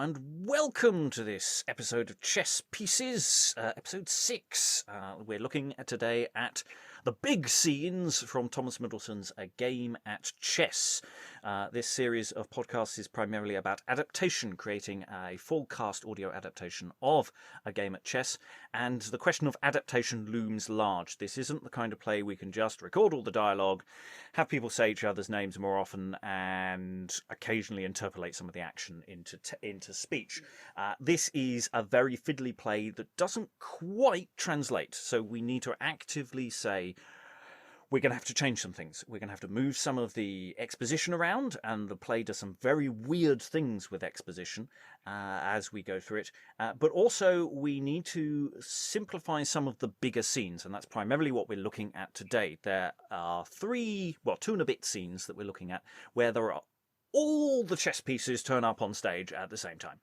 and welcome to this episode of Chess Pieces, episode 6. We're looking at today at the big scenes from Thomas Middleton's A Game at Chess. This series of podcasts is primarily about adaptation, creating a full cast audio adaptation of A Game at Chess, and the question of adaptation looms large. This isn't the kind of play we can just record all the dialogue, have people say each other's names more often, and occasionally interpolate some of the action into speech. This is a very fiddly play that doesn't quite translate, so we need to actively say, we're going to have to change some things. We're going to have to move some of the exposition around, and the play does some very weird things with exposition as we go through it. But also, we need to simplify some of the bigger scenes, and that's primarily what we're looking at today. There are two and a bit scenes that we're looking at, where there are all the chess pieces turn up on stage at the same time.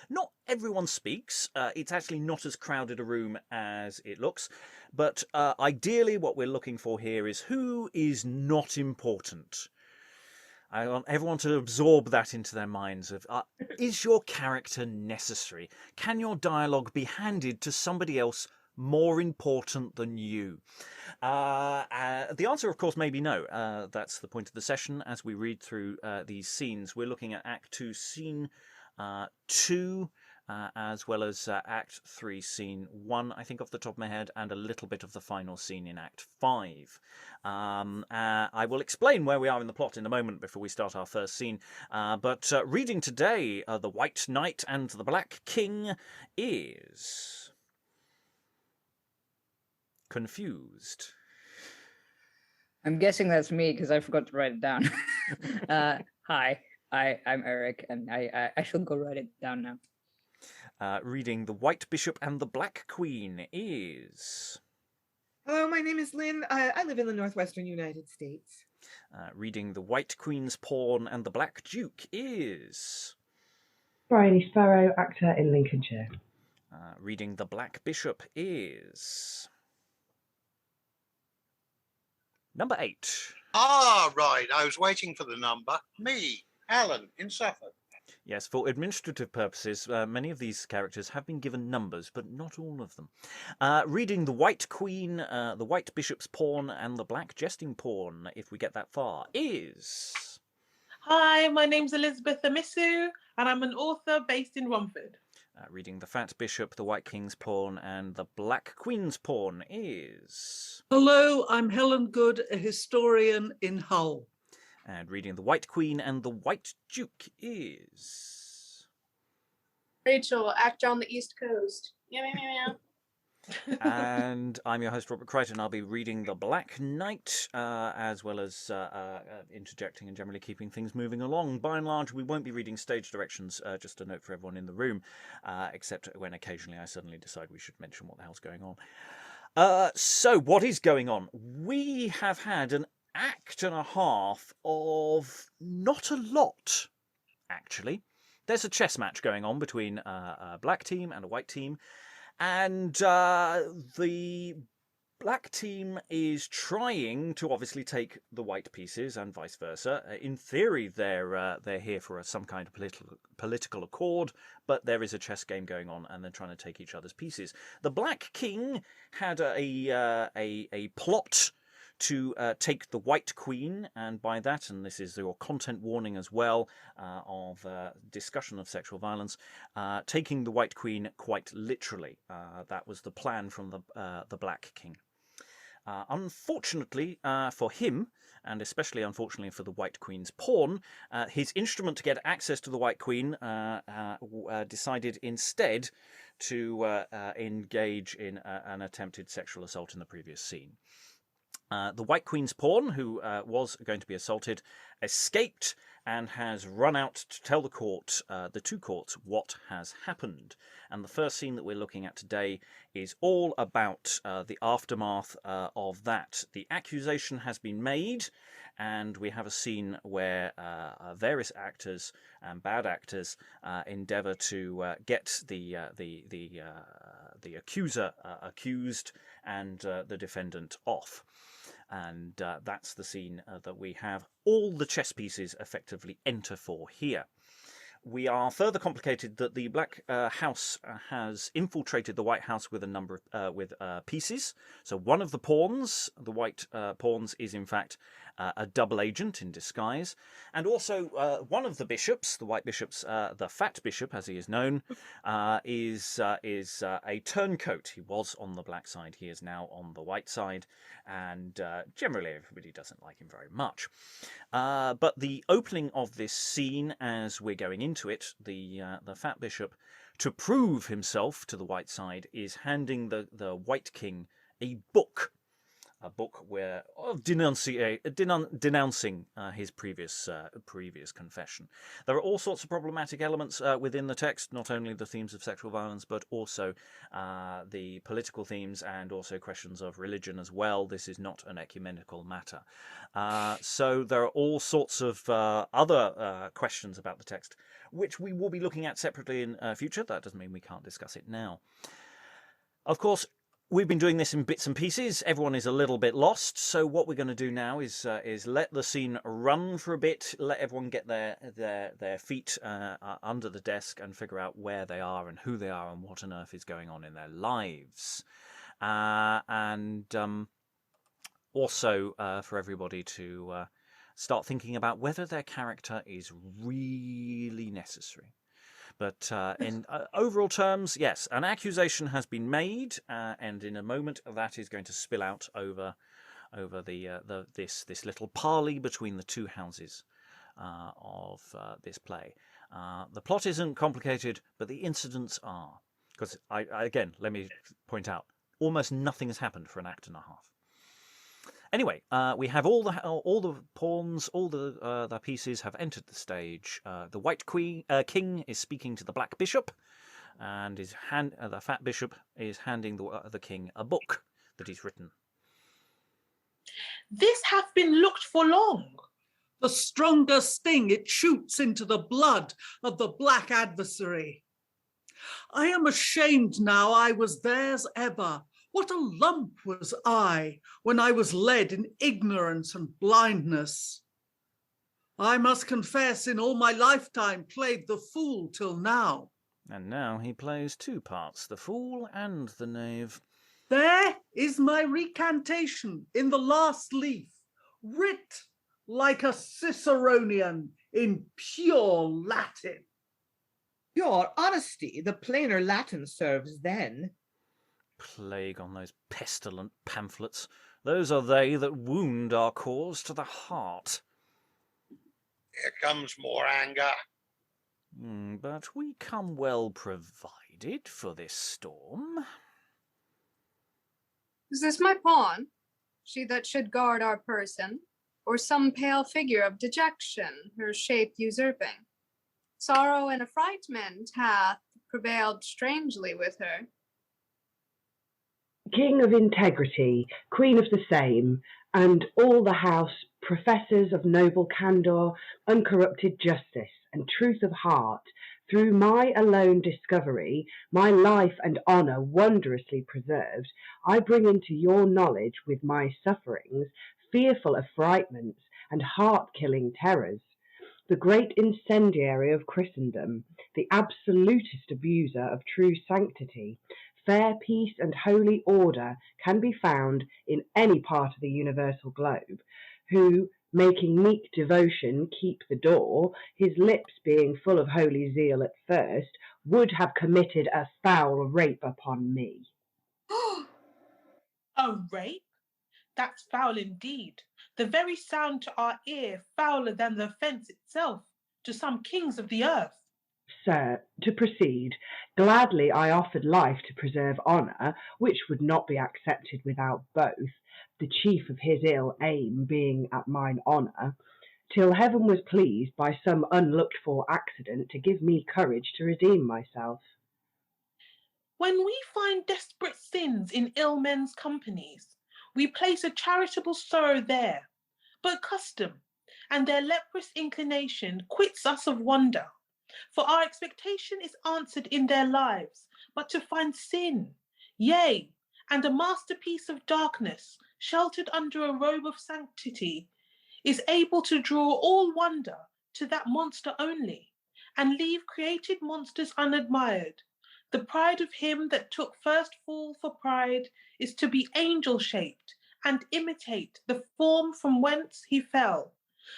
Not everyone speaks. It's actually not as crowded a room as it looks. But ideally what we're looking for here is who is not important. I want everyone to absorb that into their minds of, is your character necessary? Can your dialogue be handed to somebody else more important than you? The answer, of course, may be no. That's the point of the session. As we read through these scenes, we're looking at Act 2, Scene 2, as well as Act 3, Scene 1, I think off the top of my head, and a little bit of the final scene in Act 5. I will explain where we are in the plot in a moment before we start our first scene, but reading today, The White Knight and the Black King is confused. I'm guessing that's me because I forgot to write it down. Hi, I'm Eric, and I shall go write it down now. Reading The White Bishop and the Black Queen is... Hello, my name is Lynn. I live in the northwestern United States. Reading The White Queen's Pawn and the Black Duke is... Briony, Sparrow, actor in Lincolnshire. Reading The Black Bishop is... Number 8. Ah, right. I was waiting for the number. Me, Helen, in Suffolk. Yes, for administrative purposes, many of these characters have been given numbers, but not all of them. Reading The White Queen, The White Bishop's Pawn, and the Black Jesting Pawn, if we get that far, is... Hi, my name's Elizabeth Amisu, and I'm an author based in Romford. Reading The Fat Bishop, The White King's Pawn, and the Black Queen's Pawn is... Hello, I'm Helen Good, a historian in Hull. And reading The White Queen and the White Duke is... Rachael, actor on the East Coast. Meow, meow, meow, meow. And I'm your host, Robert Crighton. I'll be reading The Black Knight, as well as interjecting and generally keeping things moving along. By and large, we won't be reading stage directions, just a note for everyone in the room, except when occasionally I suddenly decide we should mention what the hell's going on. So, what is going on? We have had an act and a half of not a lot, actually. There's a chess match going on between a black team and a white team, and the black team is trying to obviously take the white pieces and vice versa. In theory, they're here for some kind of political accord, but there is a chess game going on, and they're trying to take each other's pieces. The Black King had a plot to take the White Queen, and by that, and this is your content warning as well, of discussion of sexual violence, taking the White Queen quite literally. That was the plan from the Black King. Unfortunately for him, and especially unfortunately for the White Queen's pawn, his instrument to get access to the White Queen decided instead to engage in an attempted sexual assault in the previous scene. The White Queen's pawn, who was going to be assaulted, escaped and has run out to tell the court, the two courts, what has happened. And the first scene that we're looking at today is all about the aftermath of that. The accusation has been made, and we have a scene where various actors and bad actors endeavour to get the accuser accused and the defendant off. And that's the scene that we have all the chess pieces effectively enter for here. we are further complicated that the Black House has infiltrated the White House with a number of pieces. So one of the pawns, the white pawns, is in fact a double agent in disguise, and also one of the bishops, the white bishops, the Fat Bishop, as he is known, is a turncoat. He was on the black side. He is now on the white side, and generally everybody doesn't like him very much. But the opening of this scene, as we're going into it, the Fat Bishop, to prove himself to the white side, is handing the White King a book where denouncing his previous confession. There are all sorts of problematic elements within the text, not only the themes of sexual violence, but also the political themes and also questions of religion as well. This is not an ecumenical matter. So there are all sorts of other questions about the text, which we will be looking at separately in future. That doesn't mean we can't discuss it now. Of course, we've been doing this in bits and pieces. Everyone is a little bit lost. So what we're going to do now is let the scene run for a bit, let everyone get their feet under the desk and figure out where they are and who they are and what on earth is going on in their lives. Also for everybody to start thinking about whether their character is really necessary. But in overall terms, yes, an accusation has been made, and in a moment that is going to spill out over this little parley between the two houses of this play. The plot isn't complicated, but the incidents are. Because again, let me point out, almost nothing has happened for an act and a half. Anyway, we have all the pawns, all the pieces have entered the stage. The White King is speaking to the Black Bishop, and the Fat Bishop is handing the King a book that he's written. This hath been looked for long. The stronger sting it shoots into the blood of the black adversary. I am ashamed now I was theirs ever. What a lump was I when I was led in ignorance and blindness. I must confess in all my lifetime played the fool till now. And now he plays two parts, the fool and the knave. There is my recantation in the last leaf, writ like a Ciceronian in pure Latin. Your honesty, the plainer Latin serves then. Plague on those pestilent pamphlets. Those are they that wound our cause to the heart. Here comes more anger. But we come well provided for this storm. Is this my pawn, she that should guard our person, or some pale figure of dejection, her shape usurping? Sorrow and affrightment hath prevailed strangely with her. King of integrity, queen of the same, and all the house professors of noble candour, uncorrupted justice, and truth of heart, through my alone discovery, my life and honour wondrously preserved, I bring into your knowledge with my sufferings, fearful affrightments, and heart-killing terrors. The great incendiary of Christendom, the absolutist abuser of true sanctity, fair peace and holy order can be found in any part of the universal globe, who, making meek devotion keep the door, his lips being full of holy zeal at first, would have committed a foul rape upon me. A rape? That's foul indeed. The very sound to our ear fouler than the offence itself to some kings of the earth. Sir, to proceed, gladly I offered life to preserve honour, which would not be accepted without both, the chief of his ill aim being at mine honour, till heaven was pleased by some unlooked-for accident to give me courage to redeem myself. When we find desperate sins in ill men's companies, we place a charitable sorrow there, but custom and their leprous inclination quits us of wonder, for our expectation is answered in their lives, but to find sin, yea, and a masterpiece of darkness, sheltered under a robe of sanctity, is able to draw all wonder to that monster only, and leave created monsters unadmired. The pride of him that took first fall for pride is to be angel-shaped and imitate the form from whence he fell.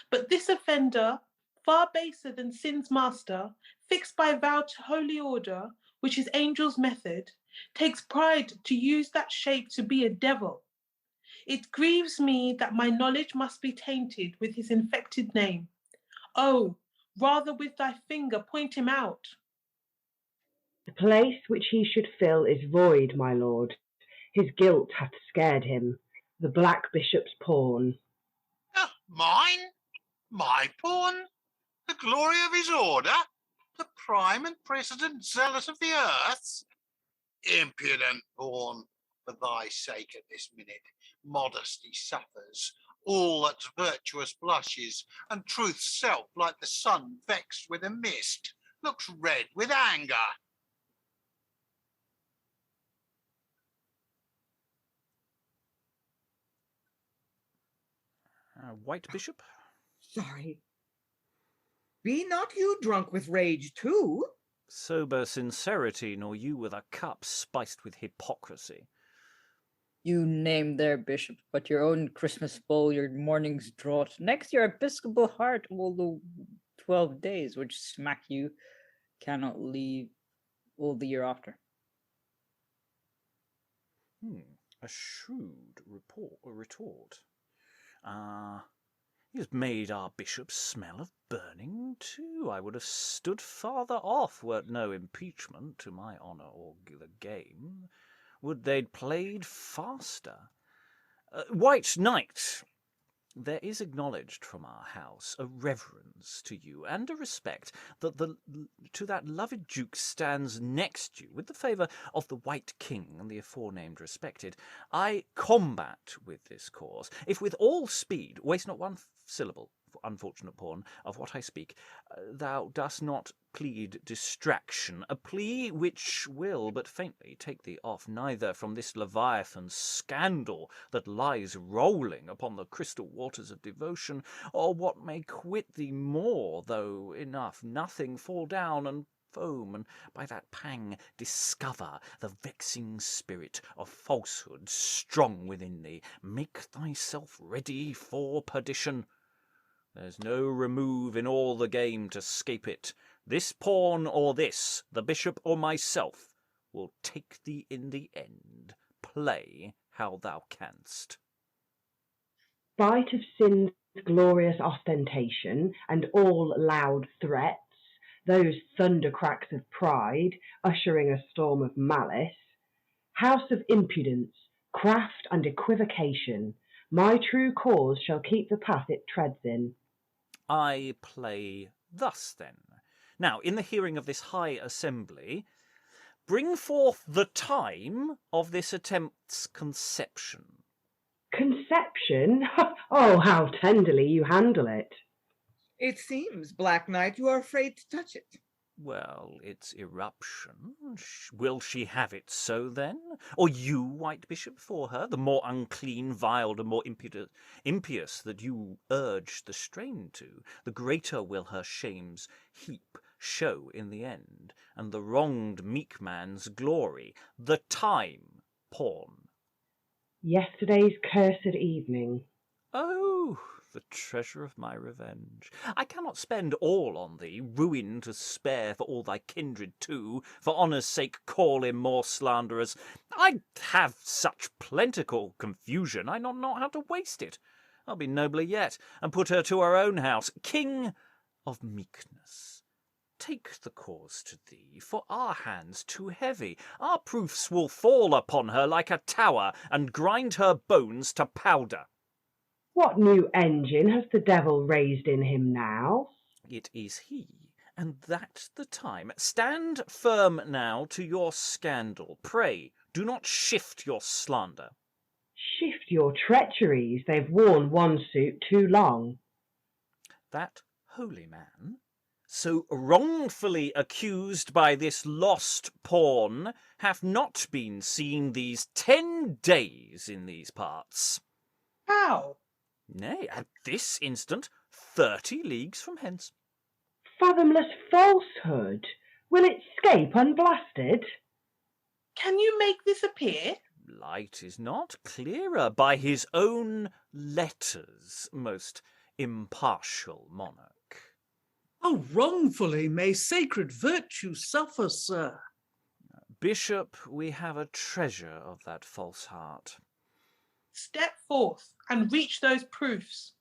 But this offender, far baser than sin's master, fixed by vow to holy order, which is angel's method, takes pride to use that shape to be a devil. It grieves me that my knowledge must be tainted with his infected name. Oh, rather with thy finger point him out. The place which he should fill is void, my lord. His guilt hath scared him, the black bishop's pawn. Mine? My pawn? The glory of his order? The prime and precedent zealot of the earth? Impudent pawn, for thy sake at this minute, modesty suffers, all that's virtuous blushes, and truth's self, like the sun vexed with a mist, looks red with anger. White Bishop? Sorry. Be not you drunk with rage too? Sober sincerity, nor you with a cup spiced with hypocrisy. You name their bishop, but your own Christmas bowl, your morning's draught, next your episcopal heart, all the 12 days which smack you cannot leave all the year after. A shrewd retort. He has made our bishop smell of burning too. I would have stood farther off, were't no impeachment to my honour or the game. Would they'd played faster. White Knight, there is acknowledged from our house a reverence to you and a respect that to that loved duke stands next you, with the favour of the White King and the aforenamed respected. I combat with this cause, if with all speed, waste not one syllable, unfortunate pawn, of what I speak, thou dost not plead distraction, a plea which will but faintly take thee off neither from this leviathan scandal that lies rolling upon the crystal waters of devotion, or what may quit thee more, though enough nothing fall down and foam, and by that pang discover the vexing spirit of falsehood strong within thee. Make thyself ready for perdition. There's no remove in all the game to scape it. This pawn or this, the bishop or myself, will take thee in the end. Play how thou canst. Spite of sin's glorious ostentation and all loud threats, those thundercracks of pride ushering a storm of malice, house of impudence, craft and equivocation, my true cause shall keep the path it treads in. I play thus, then. Now, in the hearing of this high assembly, bring forth the time of this attempt's conception. Conception? Oh, how tenderly you handle it. It seems, Black Knight, you are afraid to touch it. Well, its eruption. Will she have it so, then? Or you, White Bishop, for her, the more unclean, vile, and more impious that you urge the strain to, the greater will her shame's heap show in the end, and the wronged meek man's glory. The time, pawn. Yesterday's cursed evening. Oh, the treasure of my revenge. I cannot spend all on thee, ruin to spare for all thy kindred too. For honour's sake call in more slanderers. I have such plentiful confusion, I know not how to waste it. I'll be nobler yet, and put her to her own house, king of meekness. Take the cause to thee, for our hands too heavy. Our proofs will fall upon her like a tower, and grind her bones to powder. What new engine has the devil raised in him now? It is he, and that's the time. Stand firm now to your scandal. Pray, do not shift your slander. Shift your treacheries, they've worn one suit too long. That holy man, so wrongfully accused by this lost pawn, hath not been seen these 10 days in these parts. How? Nay, at this instant, 30 leagues from hence. Fathomless falsehood. Will it scape unblasted? Can you make this appear? Light is not clearer by his own letters, most impartial monarch. How wrongfully may sacred virtue suffer, sir? Bishop, we have a treasure of that false heart. Step forth and reach those proofs.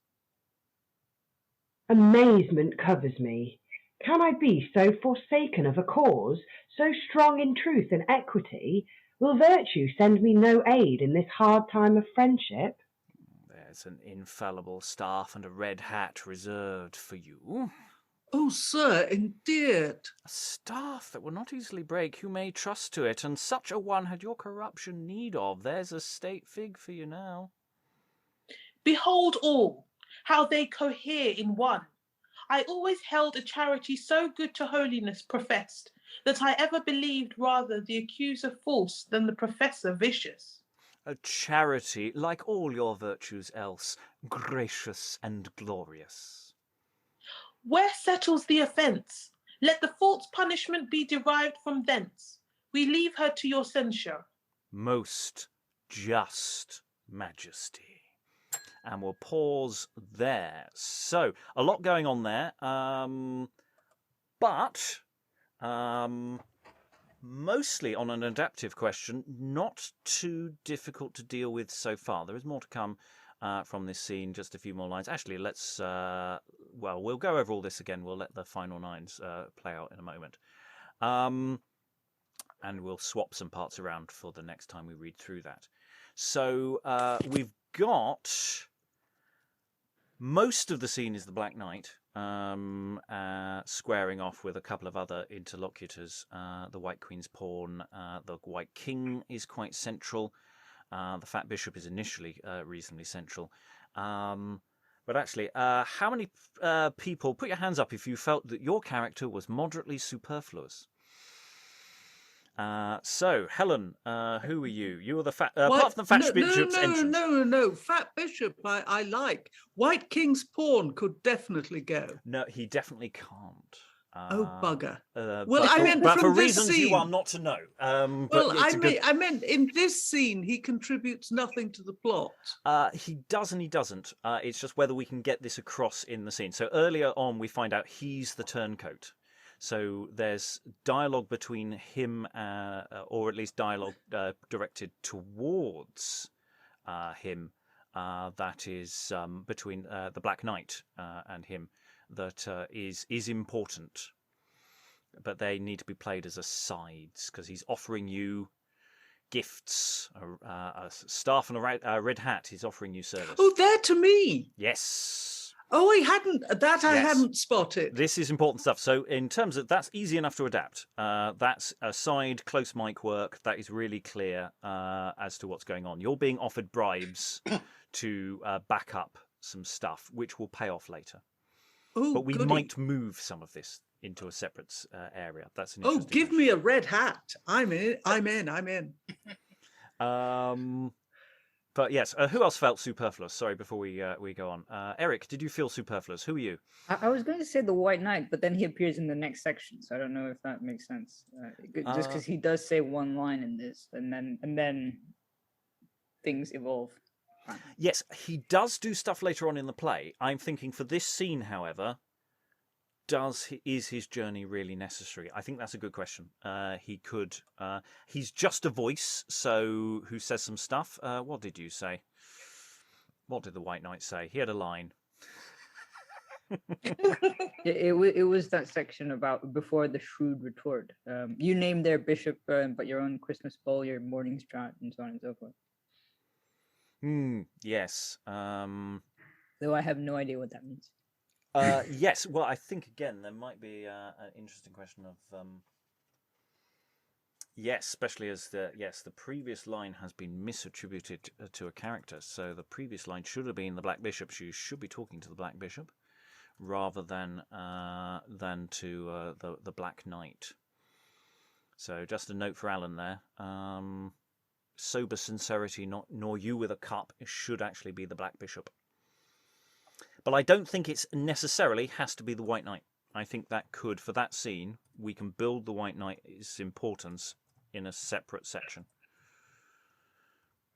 Amazement covers me. Can I be so forsaken of a cause, so strong in truth and equity? Will virtue send me no aid in this hard time of friendship? There's an infallible staff and a red hat reserved for you. Oh, sir, endeared. A staff that will not easily break, you may trust to it, and such a one had your corruption need of. There's a state fig for you now. Behold all, how they cohere in one. I always held a charity so good to holiness professed, that I ever believed rather the accuser false than the professor vicious. A charity, like all your virtues else, gracious and glorious. Where settles the offence? Let the fault's punishment be derived from thence. We leave her to your censure. Most just majesty. And we'll pause there. So, a lot going on there. But mostly on an adaptive question, not too difficult to deal with so far. There is more to come from this scene, just a few more lines. Actually, let's, we'll go over all this again. We'll let the final lines play out in a moment. And we'll swap some parts around for the next time we read through that. So we've got most of the scene is the Black Knight squaring off with a couple of other interlocutors. The White Queen's Pawn, the White King is quite central. The Fat Bishop is initially reasonably central. But actually, how many people, put your hands up if you felt that your character was moderately superfluous? So, Helen, who were you? You were the fat, apart from the Fat Bishop's entrance. No, Fat Bishop, I like. White King's Pawn could definitely go. No, he definitely can't. Oh, bugger. Well, I meant but from for this reasons scene. you are not to know. Well, I meant in this scene, he contributes nothing to the plot. He does and he doesn't. It's just whether we can get this across in the scene. So earlier on, we find out he's the turncoat. So there's dialogue between him, or at least dialogue directed towards him, that is between the Black Knight and him, that is important. But they need to be played as asides, because he's offering you gifts, a staff and a red hat. He's offering you service. Oh, they're to me. Yes. Oh, I hadn't spotted. This is important stuff. So in terms of, that's easy enough to adapt. That's aside close mic work. That is really clear as to what's going on. You're being offered bribes to back up some stuff, which will pay off later. Oh, but we goody. might move some of this into a separate area. That's an Oh, give me a red hat. I'm in. But yes, who else felt superfluous? Sorry, before we go on. Eric, did you feel superfluous? Who are you? I was going to say the White Knight, but then he appears in the next section, so I don't know if that makes sense. Just because he does say one line in this, and then things evolve. Yes, he does do stuff later on in the play. I'm thinking for this scene, however, is his journey really necessary? I think that's a good question. He could. He's just a voice, so who says some stuff? What did you say? What did the White Knight say? He had a line. It was that section about before the shrewd retort. You name their bishop, but your own Christmas bowl, your morning's draught, and so on and so forth. Yes. Though I have no idea what that means. Yes. Well, I think again there might be an interesting question of yes, especially as the previous line has been misattributed to a character. So the previous line should have been the Black Bishop. She should be talking to the Black Bishop rather than to the Black Knight. So just a note for Alan there. Sober sincerity, nor you with a cup. It should actually be the Black Bishop. But I don't think it's necessarily has to be the White Knight. I think that could, for that scene, we can build the White Knight's importance in a separate section.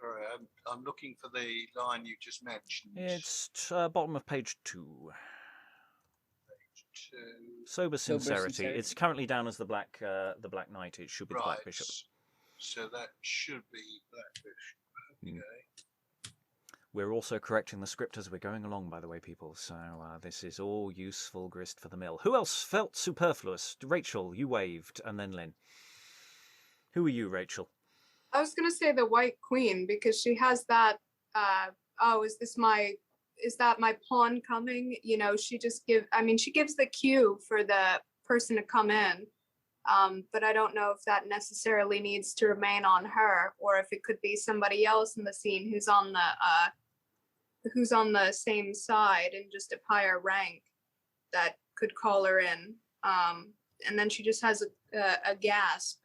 All right, I'm looking for the line you just mentioned. It's bottom of page 2. Sober sincerity. It's currently down as the Black Knight. It should be the Black Bishop. So that should be Black Bishop. Okay. We're also correcting the script as we're going along, by the way, people. So this is all useful grist for the mill. Who else felt superfluous? Rachael, you waved, and then Lynn. Who are you, Rachael? I was gonna say the White Queen because she has that. Is that my pawn coming? You know, she gives the cue for the person to come in. But I don't know if that necessarily needs to remain on her, or if it could be somebody else in the scene who's on the same side and just a higher rank that could call her in. And then she just has a gasp.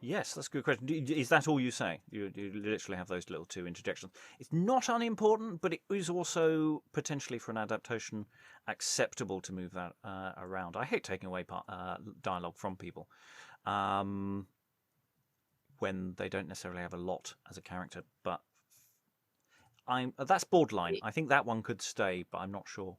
Yes, that's a good question. Is that all you say? You literally have those little 2 interjections. It's not unimportant, but it is also potentially for an adaptation acceptable to move that around. I hate taking away dialogue from people when they don't necessarily have a lot as a character, but that's borderline. I think that one could stay, but I'm not sure.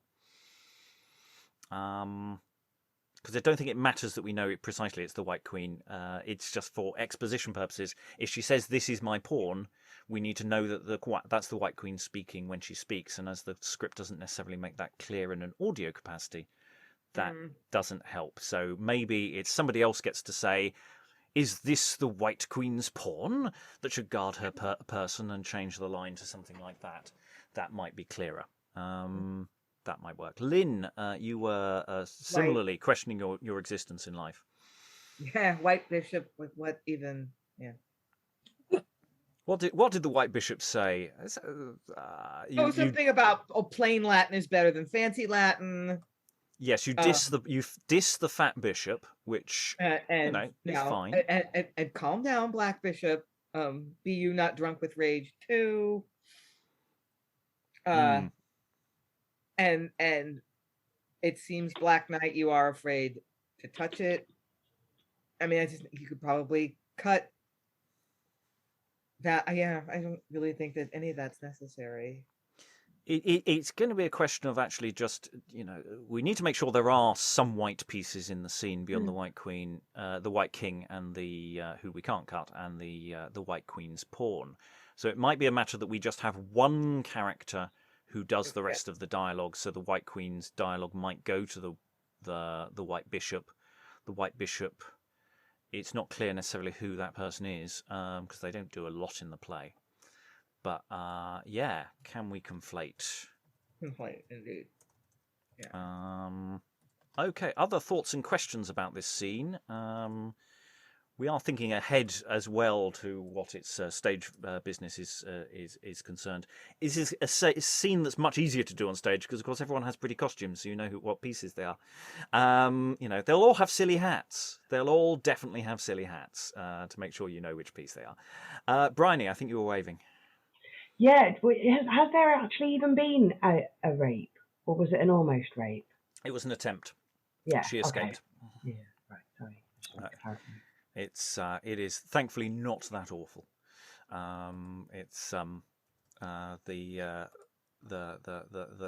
Because I don't think it matters that we know it precisely. It's the White Queen. It's just for exposition purposes. If she says, "This is my pawn," we need to know that that's the White Queen speaking when she speaks. And as the script doesn't necessarily make that clear in an audio capacity, that doesn't help. So maybe it's somebody else gets to say, "Is this the White Queen's pawn that should guard her person?" and change the line to something like that. That might be clearer. That might work. Lynn, you were similarly questioning your existence in life. Yeah, White Bishop. What even? Yeah. What did the White Bishop say? Something about plain Latin is better than fancy Latin. Yes, you diss the fat bishop, which is fine. And calm down, Black Bishop. Be you not drunk with rage too? And it seems, Black Knight, you are afraid to touch it. I mean, I just think you could probably cut that. Yeah, I don't really think that any of that's necessary. It's going to be a question of actually just, we need to make sure there are some white pieces in the scene beyond the White Queen, the White King, and the who we can't cut, and the White Queen's pawn. So it might be a matter that we just have one character who does the rest of the dialogue. So the White Queen's dialogue might go to the White Bishop. The White Bishop, it's not clear necessarily who that person is because they don't do a lot in the play. But can we conflate? Conflate, indeed. Yeah. Okay. Other thoughts and questions about this scene? We are thinking ahead as well to what its stage business is concerned. This is a scene that's much easier to do on stage because, of course, everyone has pretty costumes, so you know what pieces they are. They'll all have silly hats. They'll all definitely have silly hats to make sure you know which piece they are. Briony, I think you were waving. Yeah, has there actually even been a rape, or was it an almost rape? It was an attempt. Yeah, she escaped. Okay. Yeah, right. Sorry. It is thankfully not that awful. It's the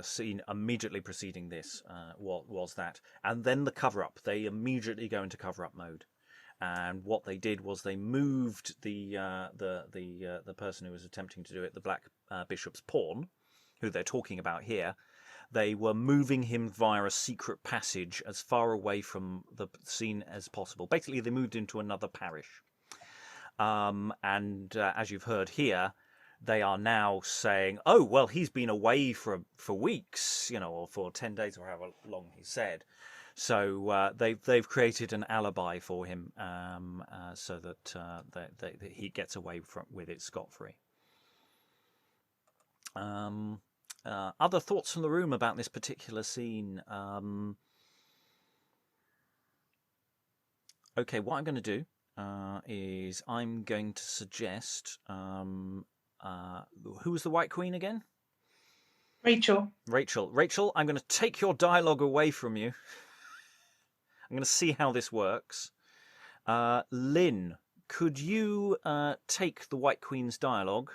scene immediately preceding this was that, and then the cover up. They immediately go into cover up mode, and what they did was they moved the person who was attempting to do it, the Black Bishop's pawn, who they're talking about here. They were moving him via a secret passage as far away from the scene as possible. Basically, they moved into another parish. As you've heard here, they are now saying, "Oh, well, he's been away for weeks, or for 10 days or however long he said." So they've created an alibi for him so that he gets away with it scot-free. Other thoughts from the room about this particular scene? Okay, what I'm going to do is I'm going to suggest... who was the White Queen again? Rachel. Rachel, I'm going to take your dialogue away from you. I'm going to see how this works. Lynn, could you take the White Queen's dialogue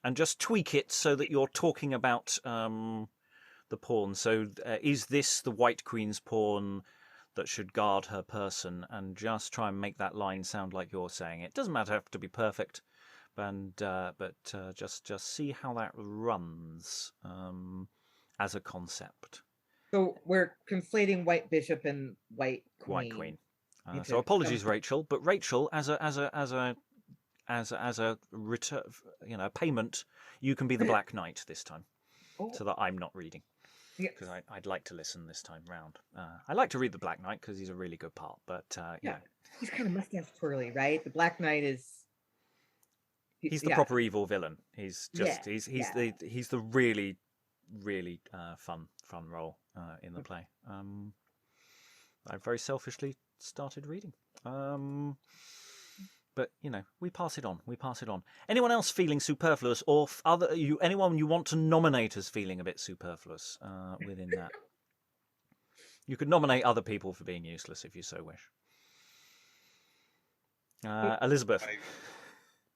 and just tweak it so that you're talking about the pawn? So is this the White Queen's pawn that should guard her person? And just try and make that line sound like you're saying it. Doesn't matter, have to be perfect. But just see how that runs as a concept. So we're conflating White Bishop and White Queen. White Queen. So apologies, Rachel, but Rachel, as a return, payment, you can be the Black Knight this time, so that I'm not reading. Because I'd like to listen this time round. I like to read the Black Knight because he's a really good part. But yeah, he's kind of mustache twirly, right? The Black Knight is. He's the proper evil villain. He's just he's the really fun role in the play. I very selfishly started reading, but we pass it on. Anyone else feeling superfluous, or anyone you want to nominate as feeling a bit superfluous within that? You could nominate other people for being useless if you so wish. Elizabeth.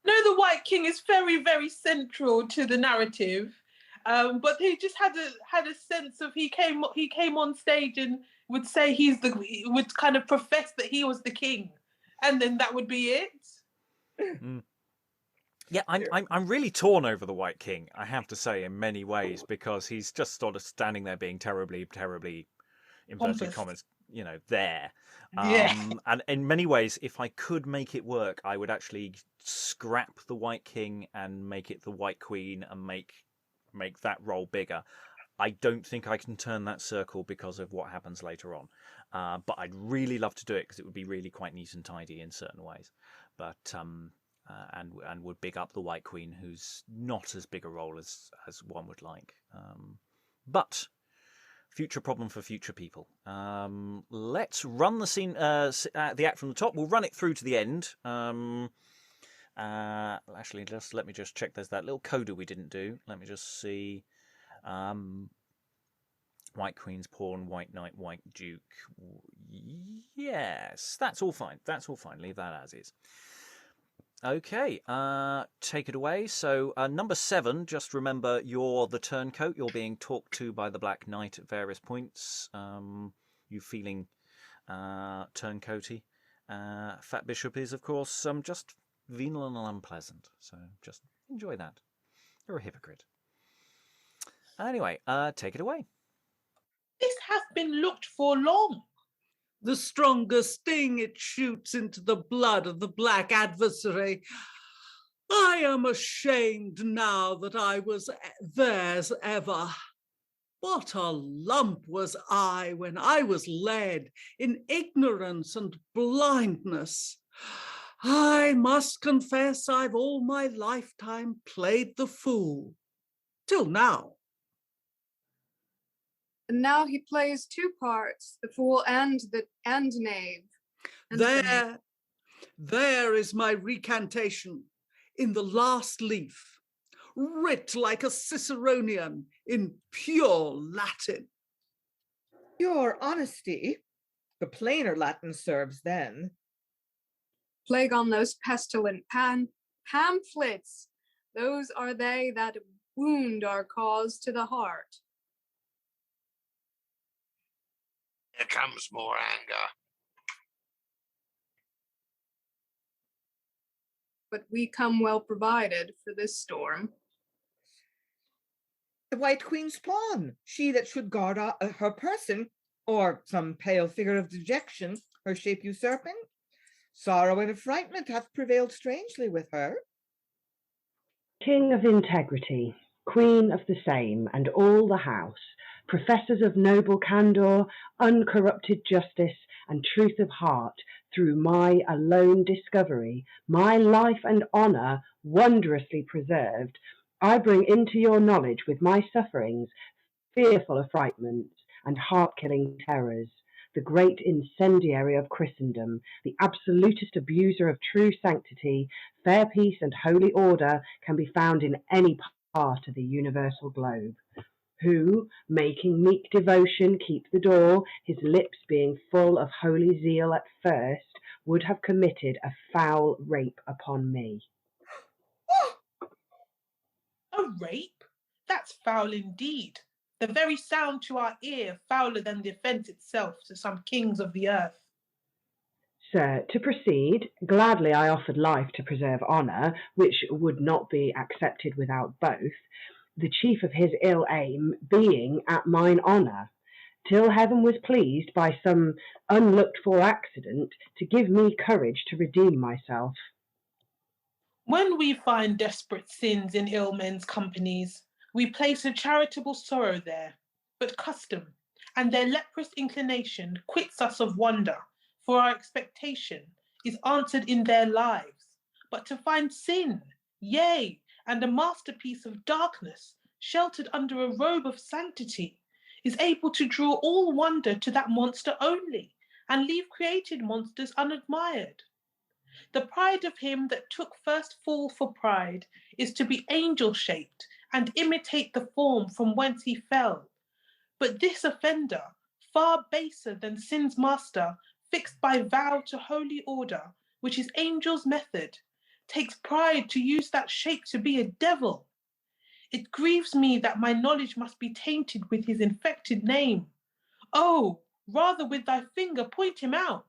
No, the White King is very, very central to the narrative, but he just had a sense of he came on stage and would say he would kind of profess that he was the king, and then that would be it. Mm. Yeah, I'm really torn over the White King, I have to say, in many ways, because he's just sort of standing there being terribly, terribly, inverted commas, there. And in many ways, if I could make it work, I would actually scrap the White King and make it the White Queen and make that role bigger. I don't think I can turn that circle because of what happens later on. But I'd really love to do it because it would be really quite neat and tidy in certain ways. But and would big up the White Queen, who's not as big a role as one would like. But future problem for future people. Let's run the scene, the act from the top. We'll run it through to the end. Actually, let me just check. There's that little coda we didn't do. Let me just see. White Queen's pawn, White Knight, White Duke. Yes, that's all fine. Leave that as is. Okay, take it away. So number 7, just remember you're the turncoat. You're being talked to by the Black Knight at various points. You feeling turncoaty. Fat Bishop is, of course, just venal and unpleasant. So just enjoy that. You're a hypocrite. Anyway, take it away. This has been looked for long. The stronger sting it shoots into the blood of the black adversary. I am ashamed now that I was theirs ever. What a lump was I when I was led in ignorance and blindness. I must confess I've all my lifetime played the fool, till now. And now he plays 2 parts, the fool and knave. There is my recantation in the last leaf, writ like a Ciceronian in pure Latin. Your honesty, the plainer Latin serves then. Plague on those pestilent pamphlets. Those are they that wound our cause to the heart. Here comes more anger. But we come well provided for this storm. The White Queen's pawn, she that should guard her person, or some pale figure of dejection, her shape usurping. Sorrow and affrightment hath prevailed strangely with her. King of integrity, queen of the same, and all the house, professors of noble candour, uncorrupted justice, and truth of heart, through my alone discovery, my life and honour wondrously preserved, I bring into your knowledge with my sufferings, fearful affrightments, and heart-killing terrors, the great incendiary of Christendom, the absolutist abuser of true sanctity, fair peace, and holy order can be found in any part of the universal globe. who, making meek devotion keep the door, his lips being full of holy zeal at first, would have committed a foul rape upon me. A rape? That's foul indeed. The very sound to our ear fouler than the offence itself to some kings of the earth. Sir, to proceed, gladly I offered life to preserve honour, which would not be accepted without both, the chief of his ill aim being at mine honour, till heaven was pleased by some unlooked-for accident to give me courage to redeem myself. When we find desperate sins in ill men's companies, we place a charitable sorrow there, but custom, and their leprous inclination quits us of wonder, for our expectation is answered in their lives. But to find sin, yea, and a masterpiece of darkness, sheltered under a robe of sanctity, is able to draw all wonder to that monster only, and leave created monsters unadmired. The pride of him that took first fall for pride is to be angel-shaped and imitate the form from whence he fell. But this offender, far baser than sin's master, fixed by vow to holy order, which is angel's method, takes pride to use that shape to be a devil. It grieves me that my knowledge must be tainted with his infected name. Oh, rather with thy finger point him out.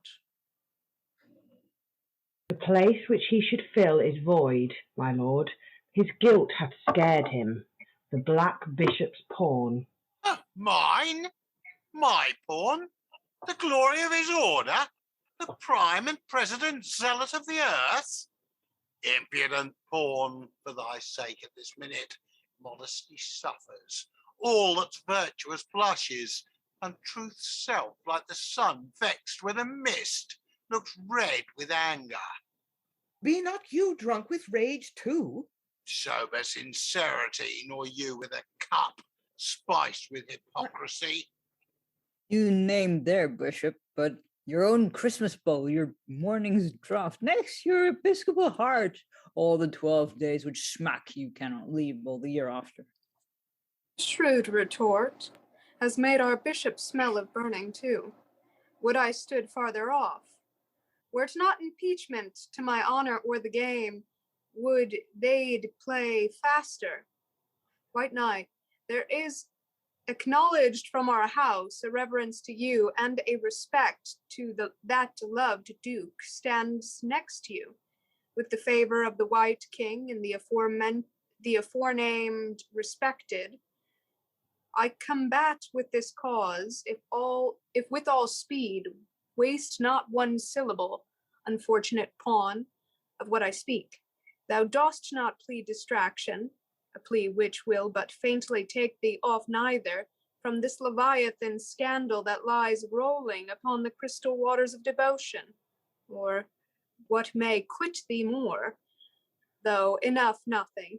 The place which he should fill is void, my lord. His guilt hath scared him. The black bishop's pawn. Mine? My pawn? The glory of his order? The prime and president zealot of the earth? Impudent pawn, for thy sake at this minute, modesty suffers. All that's virtuous blushes, and truth's self, like the sun vexed with a mist, looks red with anger. Be not you drunk with rage too? Sober sincerity, nor you with a cup spiced with hypocrisy. You named their bishop, but your own Christmas bowl, your morning's draught, next your episcopal heart, all the 12 days which smack you cannot leave all the year after. Shrewd retort has made our bishop smell of burning too. Would I stood farther off. Were't not impeachment to my honor or the game, would they'd play faster. White Knight, there is acknowledged from our house a reverence to you and a respect to that loved duke stands next to you, with the favor of the White King and the aforenamed respected. I combat with this cause, if with all speed, waste not one syllable, unfortunate pawn, of what I speak. Thou dost not plead distraction, a plea which will but faintly take thee off neither from this leviathan scandal that lies rolling upon the crystal waters of devotion, or what may quit thee more, though enough nothing,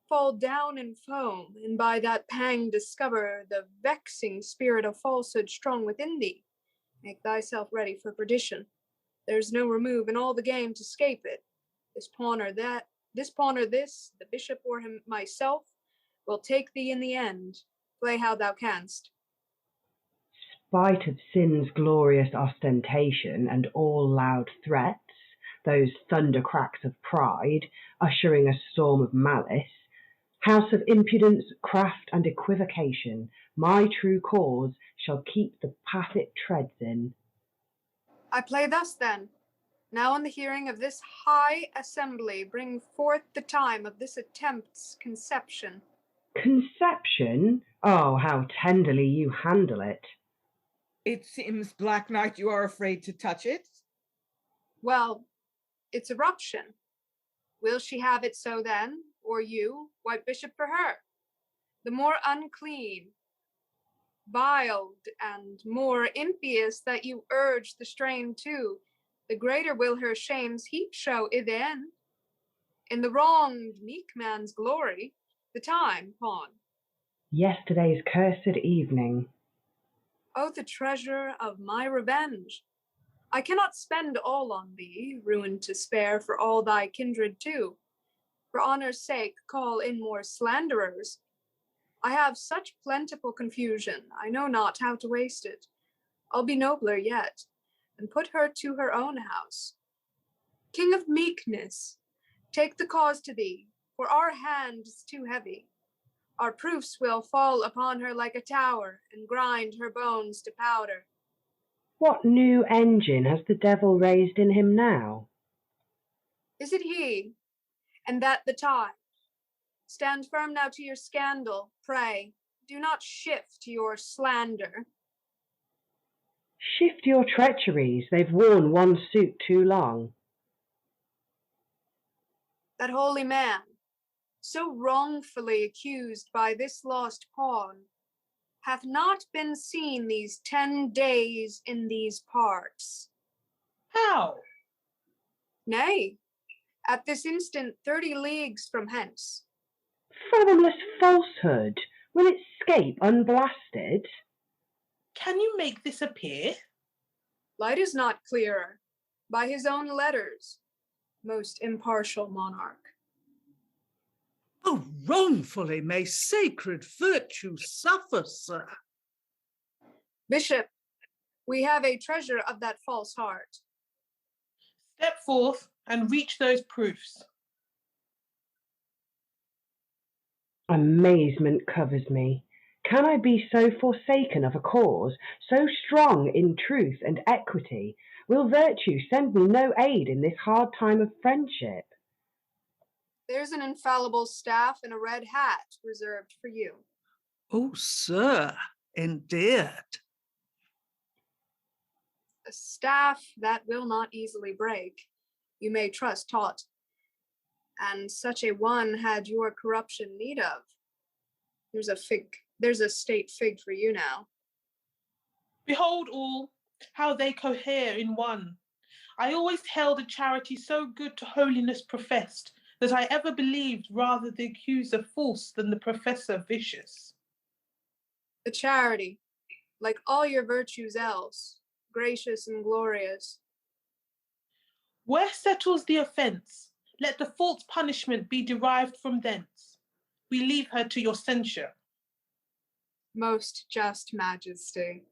fall down in foam, and by that pang discover the vexing spirit of falsehood strong within thee. Make thyself ready for perdition. There's no remove in all the game to scape it. This pawn or that, this pawn or this, the bishop or him myself, will take thee in the end. Play how thou canst. Spite of sin's glorious ostentation and all loud threats, those thunder cracks of pride, ushering a storm of malice, house of impudence, craft, and equivocation, my true cause shall keep the path it treads in. I play thus then. Now in the hearing of this high assembly, bring forth the time of this attempt's conception. Conception? Oh, how tenderly you handle it. It seems, Black Knight, you are afraid to touch it. Well, its eruption. Will she have it so then, or you, White Bishop, for her? The more unclean, viled, and more impious that you urge the strain to, the greater will her shame's heap show i' the end. In the wronged meek man's glory, the time, pawn. Yesterday's cursed evening. Oh, the treasure of my revenge! I cannot spend all on thee, ruin to spare for all thy kindred too. For honor's sake, call in more slanderers. I have such plentiful confusion, I know not how to waste it. I'll be nobler yet, and put her to her own house. King of meekness, take the cause to thee, for our hand is too heavy. Our proofs will fall upon her like a tower, and grind her bones to powder. What new engine has the devil raised in him now? Is it he, and that the time? Stand firm now to your scandal, pray. Do not shift your slander. Shift your treacheries, they've worn one suit too long. That holy man, so wrongfully accused by this lost pawn, hath not been seen these 10 days in these parts. How? Nay, at this instant 30 leagues from hence. Fathomless falsehood! Will it scape unblasted? Can you make this appear? Light is not clearer. By his own letters, most impartial monarch. Oh, wrongfully may sacred virtue suffer, sir. Bishop, we have a treasure of that false heart. Step forth and reach those proofs. Amazement covers me. Can I be so forsaken of a cause, so strong in truth and equity? Will virtue send me no aid in this hard time of friendship? There's an infallible staff and a red hat reserved for you. Oh, sir, endeared. A staff that will not easily break. You may trust taught. And such a one had your corruption need of. There's a state fig for you now. Behold all, how they cohere in one. I always held a charity so good to holiness professed, that I ever believed rather the accuser false than the professor vicious. The charity, like all your virtues else, gracious and glorious. Where settles the offence? Let the fault's punishment be derived from thence. We leave her to your censure. Most just majesty.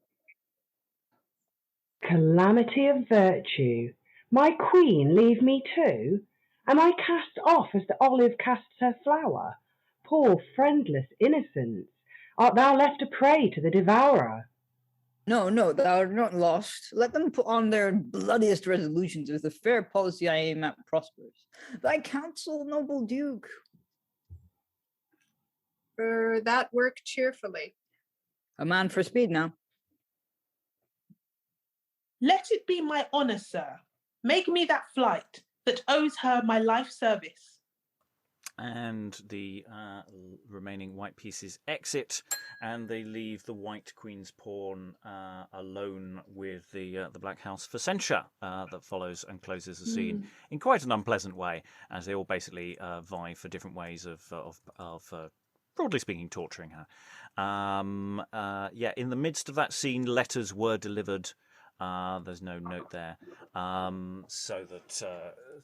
Calamity of virtue! My queen leave me too? Am I cast off as the olive casts her flower? Poor friendless innocence, art thou left a prey to the devourer? No, thou art not lost. Let them put on their bloodiest resolutions if the fair policy I aim at prospers. Thy counsel, noble Duke. For that work cheerfully. A man for speed now. Let it be my honour, sir. Make me that flight that owes her my life service. And the remaining white pieces exit, and they leave the white queen's pawn alone with the Black House for censure that follows and closes the scene in quite an unpleasant way, as they all basically vie for different ways of broadly speaking, torturing her. In the midst of that scene, letters were delivered. There's no note there, so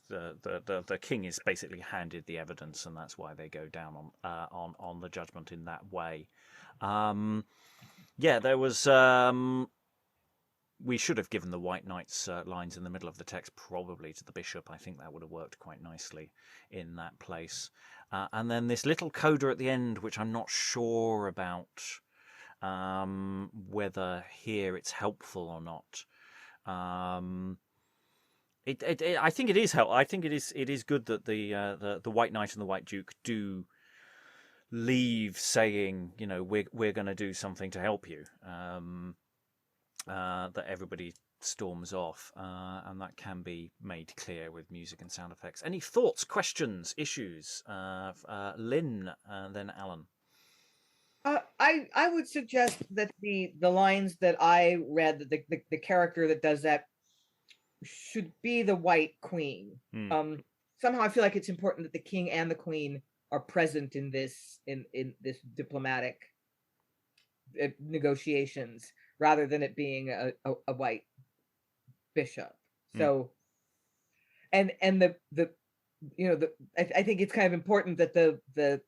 that the king is basically handed the evidence, and that's why they go down on the judgment in that way. There was. We should have given the White Knight's lines in the middle of the text probably to the bishop. I think that would have worked quite nicely in that place. And then this little coda at the end, which I'm not sure about. Whether here it's helpful or not. I think it is helpful. I think it is good that the White Knight and the White Duke do leave saying, you know, we're going to do something to help you. That everybody storms off, and that can be made clear with music and sound effects. Any thoughts, questions, issues? Lynn, and then Alan. I would suggest that the lines that I read, that the character that does that should be the White Queen. Somehow I feel like it's important that the king and the queen are present in this diplomatic negotiations, rather than it being a white bishop. So, and I think it's kind of important that the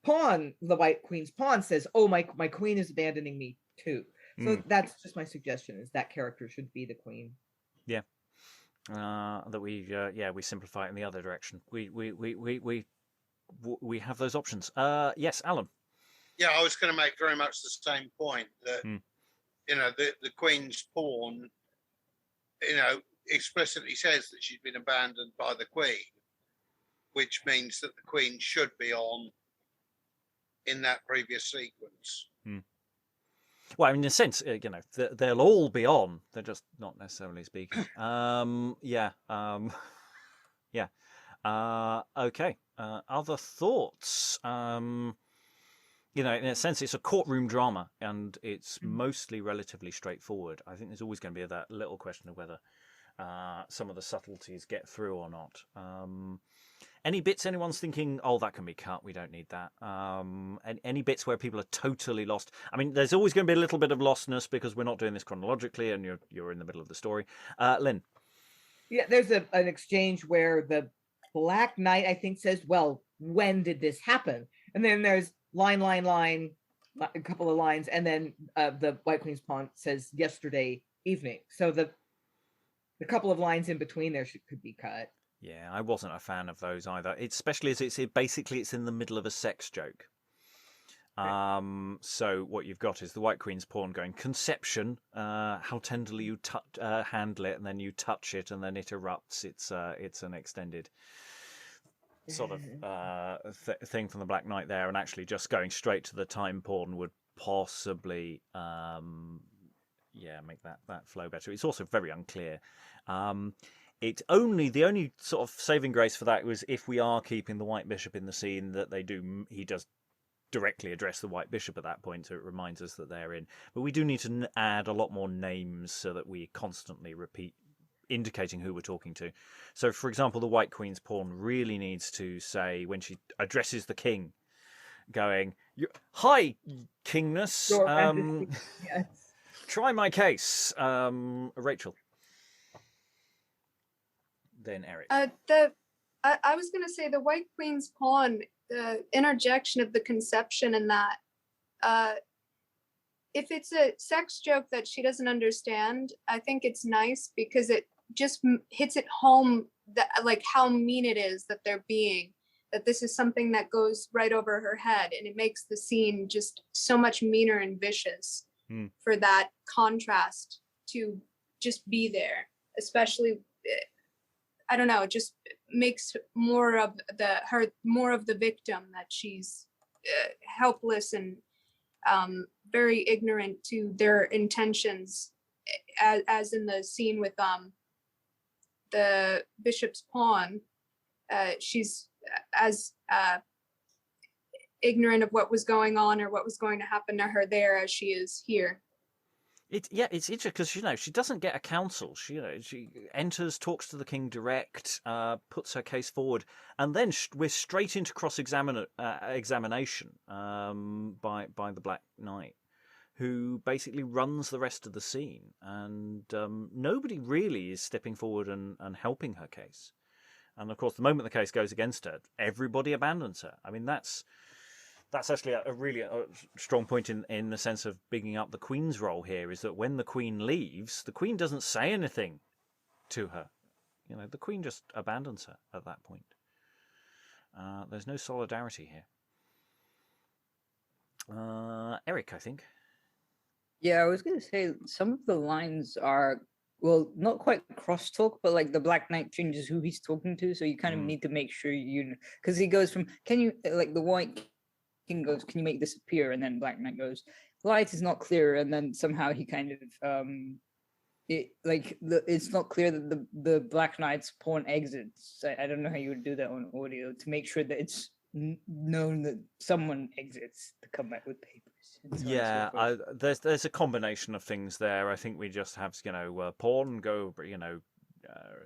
pawn, the White Queen's pawn, says, "Oh, my queen is abandoning me too." So that's just my suggestion: is that character should be the queen. Yeah. That we simplify it in the other direction. We have those options. Yes, Alan. Yeah, I was going to make very much the same point that the Queen's pawn, explicitly says that she's been abandoned by the Queen, which means that the Queen should be on in that previous sequence. Well, I mean, in a sense, they'll all be on. They're just not necessarily speaking. Yeah. Okay. Other thoughts? In a sense, it's a courtroom drama, and it's mostly relatively straightforward. I think there's always going to be that little question of whether some of the subtleties get through or not. Any bits anyone's thinking, oh, that can be cut, we don't need that? Any bits where people are totally lost? I mean, there's always going to be a little bit of lostness because we're not doing this chronologically and you're in the middle of the story. Lynn? Yeah, there's an exchange where the Black Knight, I think, says, "Well, when did this happen?" And then there's line, a couple of lines, and then the White Queen's pawn says, "Yesterday evening." So the couple of lines in between there could be cut. Yeah, I wasn't a fan of those either. Especially as it's in the middle of a sex joke. So what you've got is the White Queen's pawn going, "Conception, how tenderly you handle it, and then you touch it, and then it erupts." It's an extended sort of thing from the Black Knight there, and actually just going straight to the time pawn would possibly make that flow better. It's also very unclear. The only sort of saving grace for that was if we are keeping the White Bishop in the scene, that he does directly address the White Bishop at that point, so it reminds us that they're in. But we do need to add a lot more names so that we constantly repeat, indicating who we're talking to. So, for example, the White Queen's pawn really needs to say, when she addresses the king, going, "Hi, Kingness. Yes. Try my case." Rachael. Then Eric. I was going to say the White Queen's pawn, the interjection of the conception in that, if it's a sex joke that she doesn't understand, I think it's nice because it just hits it home that like how mean it is that they're being, that this is something that goes right over her head, and it makes the scene just so much meaner and vicious for that contrast to just be there, especially. I don't know, it just makes more of the victim, that she's helpless and very ignorant to their intentions, as in the scene with the bishop's pawn. She's as ignorant of what was going on or what was going to happen to her there as she is here. It's interesting because she doesn't get a counsel. She enters, talks to the king direct, puts her case forward, and then we're straight into examination by the Black Knight, who basically runs the rest of the scene, and nobody really is stepping forward and helping her case. And of course, the moment the case goes against her, everybody abandons her. I mean, that's actually a really strong point in the sense of bigging up the Queen's role here, is that when the Queen leaves, the Queen doesn't say anything to her. The Queen just abandons her at that point. There's no solidarity here. Eric, I think. Yeah, I was going to say some of the lines are, well, not quite crosstalk, but like the Black Knight changes who he's talking to, so you kind of need to make sure because he goes from, the White King goes, "Can you make this appear?" And then Black Knight goes, "Light is not clear," and then somehow he kind of it's not clear that the Black Knight's pawn exits. I don't know how you would do that on audio to make sure that it's known that someone exits to come back with papers. Yeah, there's a combination of things there. I think we just have pawn go,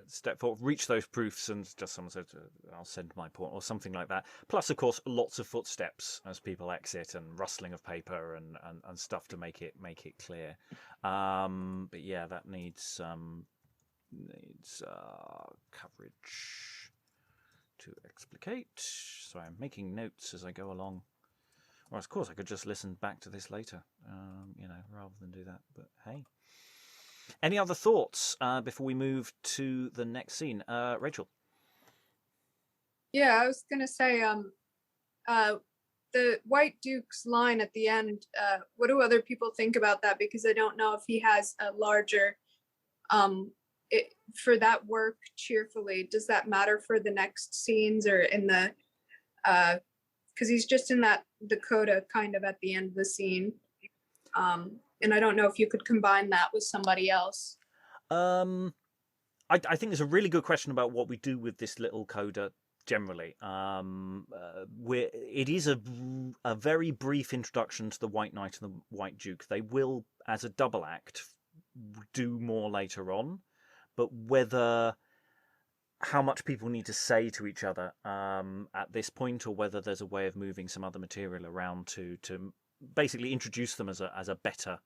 step forward, reach those proofs, and just someone said, "I'll send my pawn," or something like that. Plus, of course, lots of footsteps as people exit, and rustling of paper and stuff to make it clear. But yeah, that needs coverage to explicate. So I'm making notes as I go along. Or of course, I could just listen back to this later, rather than do that. But hey. Any other thoughts before we move to the next scene? Rachael? Yeah, I was going to say, the White Duke's line at the end, what do other people think about that? Because I don't know if he has a larger, for that work cheerfully, does that matter for the next scenes or in the, because he's just in that Dakota kind of at the end of the scene. And I don't know if you could combine that with somebody else. I think there's a really good question about what we do with this little coda generally. It is a very brief introduction to the White Knight and the White Duke. They will, as a double act, do more later on, but how much people need to say to each other at this point, or whether there's a way of moving some other material around to basically introduce them as a better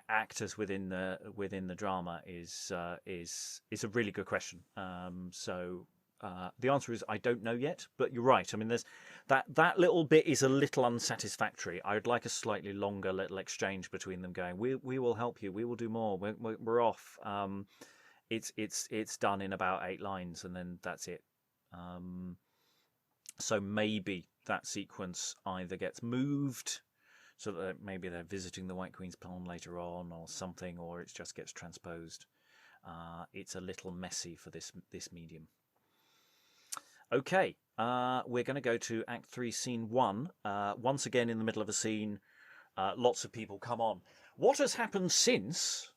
actors within the drama is a really good question. So the answer is I don't know yet, but you're right. I mean, there's that little bit is a little unsatisfactory. I would like a slightly longer little exchange between them going, we will help you, we will do more, we're off. It's done in about 8 lines and then that's it. So maybe that sequence either gets moved so that maybe they're visiting the White Queen's pawn later on or something, or it just gets transposed. It's a little messy for this medium. Okay, we're going to go to Act 3, Scene 1. Once again, in the middle of a scene, lots of people come on. What has happened since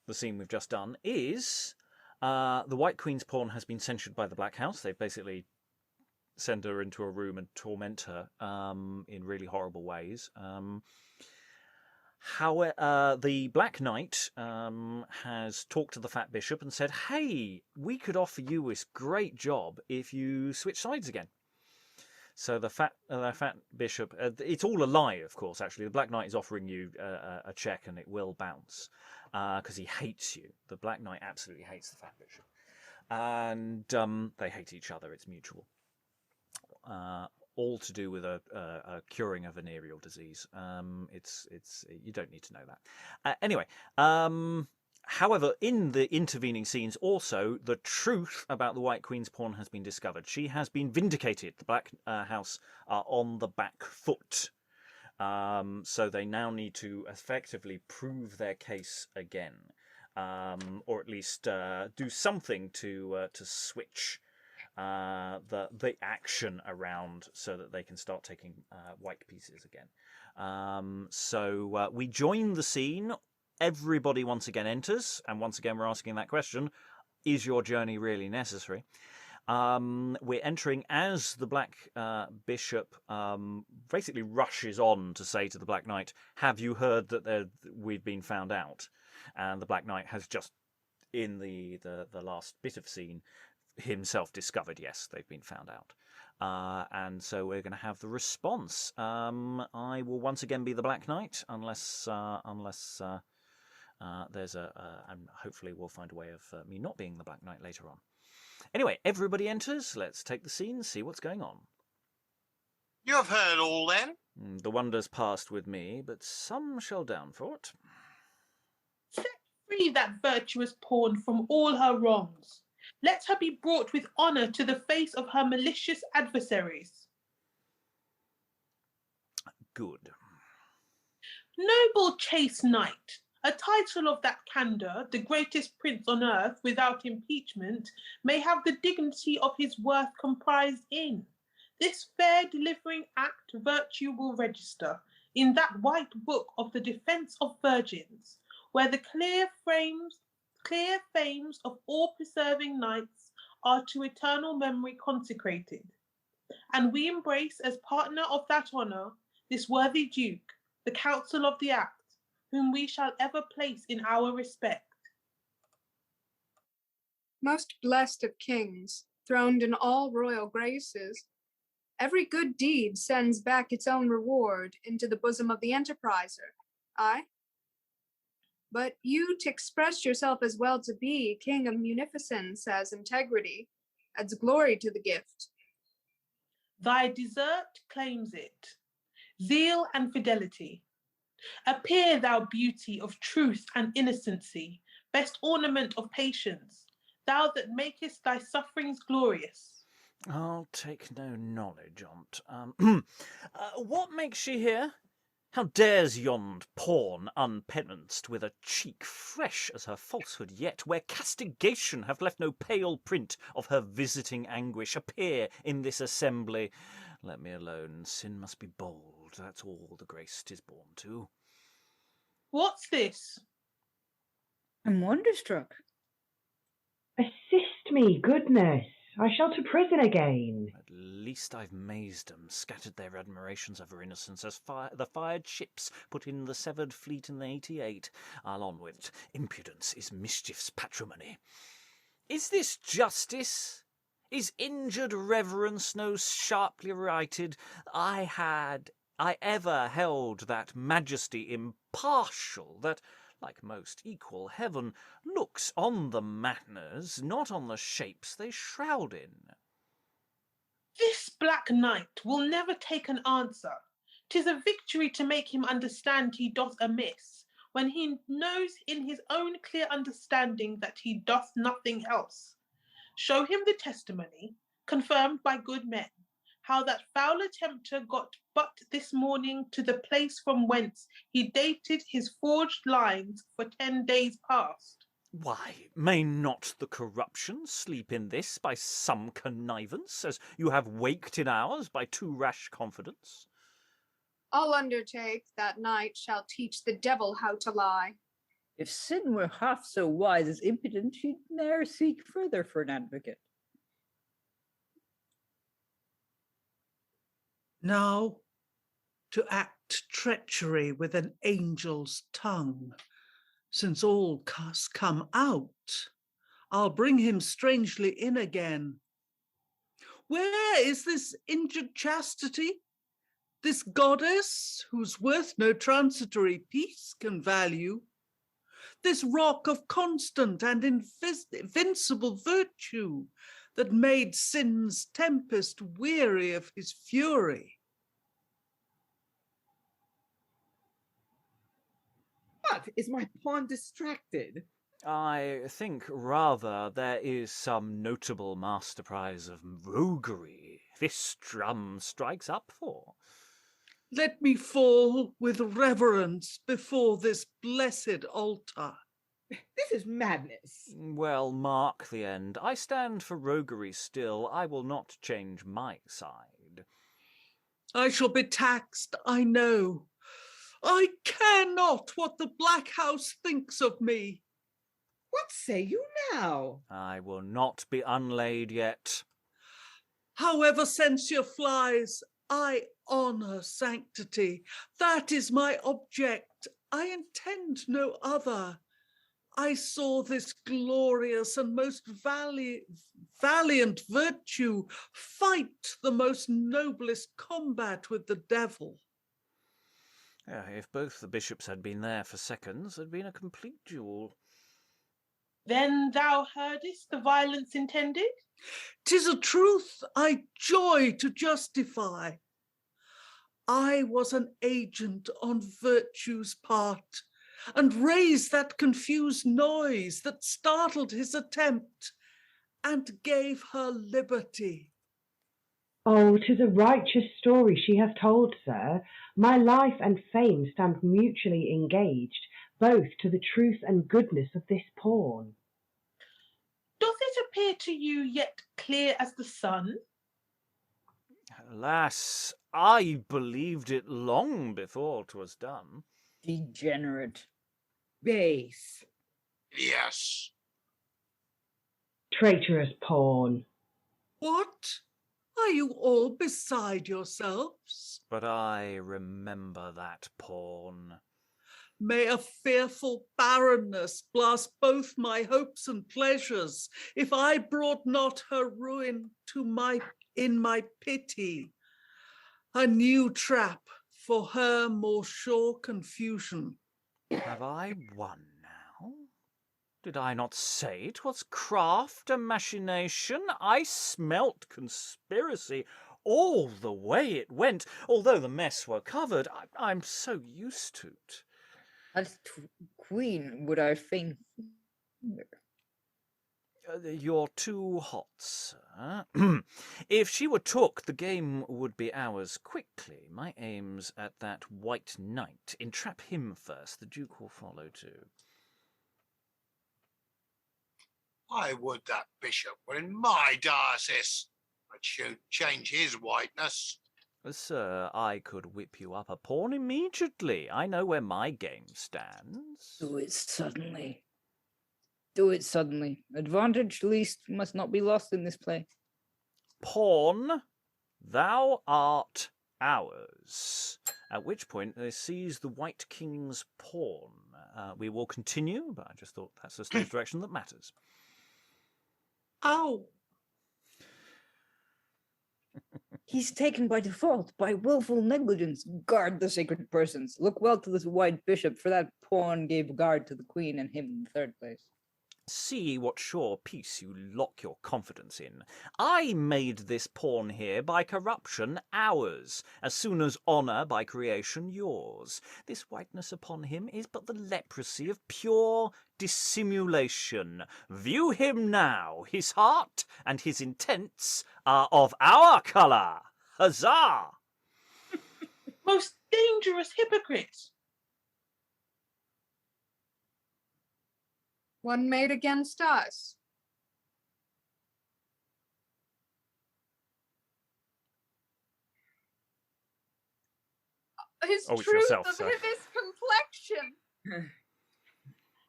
the scene we've just done is the White Queen's pawn has been censured by the Black House. They've basically send her into a room and torment her in really horrible ways. However, the Black Knight has talked to the Fat Bishop and said, hey, we could offer you this great job if you switch sides again. So the Fat Bishop, it's all a lie, of course, actually. The Black Knight is offering you a check and it will bounce because he hates you. The Black Knight absolutely hates the Fat Bishop. And they hate each other. It's mutual. All to do with a curing a venereal disease. It's you don't need to know that. Anyway, however, in the intervening scenes, also the truth about the White Queen's pawn has been discovered. She has been vindicated. The Black House are on the back foot, so they now need to effectively prove their case again, or at least do something to switch the action around so that they can start taking white pieces again. So we join the scene. Everybody once again enters, and once again we're asking that question: is your journey really necessary? We're entering as the Black Bishop basically rushes on to say to the Black Knight, have you heard that we've been found out? And the Black Knight has just, in the last bit of scene, himself discovered, yes, they've been found out. And so we're going to have the response. I will once again be the Black Knight, unless there's and hopefully we'll find a way of me not being the Black Knight later on. Anyway, everybody enters. Let's take the scene, see what's going on. You have heard all then? The wonders passed with me, but some shall down for it. Set free that virtuous pawn from all her wrongs. Let her be brought with honour to the face of her malicious adversaries. Good. Noble chaste knight, a title of that candour, the greatest prince on earth without impeachment, may have the dignity of his worth comprised in. This fair delivering act virtue will register in that white book of the defence of virgins, where the clear fames of all preserving knights are to eternal memory consecrated. And we embrace as partner of that honour this worthy Duke, the counsel of the act, whom we shall ever place in our respect. Most blessed of kings, throned in all royal graces, every good deed sends back its own reward into the bosom of the enterpriser. Aye? But you to express yourself as well to be king of munificence as integrity adds glory to the gift. Thy desert claims it. Zeal and fidelity. Appear, thou beauty of truth and innocency, best ornament of patience, thou that makest thy sufferings glorious. I'll take no knowledge on't. What makes she here? How dares yond pawn unpenanced, with a cheek fresh as her falsehood yet, where castigation hath left no pale print of her visiting anguish, appear in this assembly? Let me alone. Sin must be bold. That's all the grace 'tis born to. What's this? I'm wonderstruck. Assist me, goodness. I shall to prison again. At least I've mazed 'em, scattered their admirations of her innocence, as the fired ships put in the severed fleet in the 88. I'll on with't. Impudence is mischief's patrimony. Is this justice? Is injured reverence no sharply righted? I ever held that majesty impartial, that, like most equal heaven, looks on the manners, not on the shapes they shroud in. This black knight will never take an answer. 'Tis a victory to make him understand he doth amiss, when he knows in his own clear understanding that he doth nothing else. Show him the testimony, confirmed by good men, how that foul attempter got but this morning to the place from whence he dated his forged lines for 10 days past. Why, may not the corruption sleep in this by some connivance, as you have waked in ours by too rash confidence? I'll undertake that night shall teach the devil how to lie. If sin were half so wise as impudent, she'd ne'er seek further for an advocate. Now, to act treachery with an angel's tongue, since all cuss come out, I'll bring him strangely in again. Where is this injured chastity? This goddess, whose worth no transitory peace can value? This rock of constant and invincible virtue that made sin's tempest weary of his fury? What? Is my pawn distracted? I think rather there is some notable master prize of roguery this drum strikes up for. Let me fall with reverence before this blessed altar. This is madness. Well, mark the end. I stand for roguery still. I will not change my side. I shall be taxed, I know. I care not what the Black House thinks of me. What say you now? I will not be unlaid yet. However censure flies, I honour sanctity. That is my object. I intend no other. I saw this glorious and most valiant virtue fight the most noblest combat with the devil. If both the bishops had been there for seconds, there'd been a complete duel. Then thou heardest the violence intended? 'Tis a truth I joy to justify. I was an agent on virtue's part, and raised that confused noise that startled his attempt, and gave her liberty. Oh, 'tis a righteous story she hath told, sir. My life and fame stand mutually engaged, both to the truth and goodness of this pawn. Doth it appear to you yet clear as the sun? Alas, I believed it long before 'twas done. Degenerate. Base. Yes. Traitorous pawn. What? Are you all beside yourselves? But I remember that pawn. May a fearful barrenness blast both my hopes and pleasures, if I brought not her ruin in my pity. A new trap for her more sure confusion. Have I won now? Did I not say 'twas craft and machination? I smelt conspiracy all the way it went, although the mess were covered. I'm so used to't. As queen would I fain. You're too hot, sir. If she were took, the game would be ours quickly. My aim's at that white knight. Entrap him first. The Duke will follow too. I would that bishop were in my diocese. I'd soon change his whiteness. Sir, I could whip you up a pawn immediately. I know where my game stands. Do it suddenly. Do it suddenly. Advantage, least, must not be lost in this play. Pawn, thou art ours. At which point they seize the White King's pawn. We will continue, but I just thought that's the stage direction that matters. Ow! He's taken by default, by willful negligence. Guard the sacred persons. Look well to this white bishop, for that pawn gave guard to the queen and him in the third place. See what sure peace you lock your confidence in. I made this pawn here by corruption ours, as soon as honour by creation yours. This whiteness upon him is but the leprosy of pure dissimulation. View him now. His heart and his intents are of our colour. Huzzah! Most dangerous hypocrite. One made against us. His Oh, it's truth yourself, of sorry. his complexion.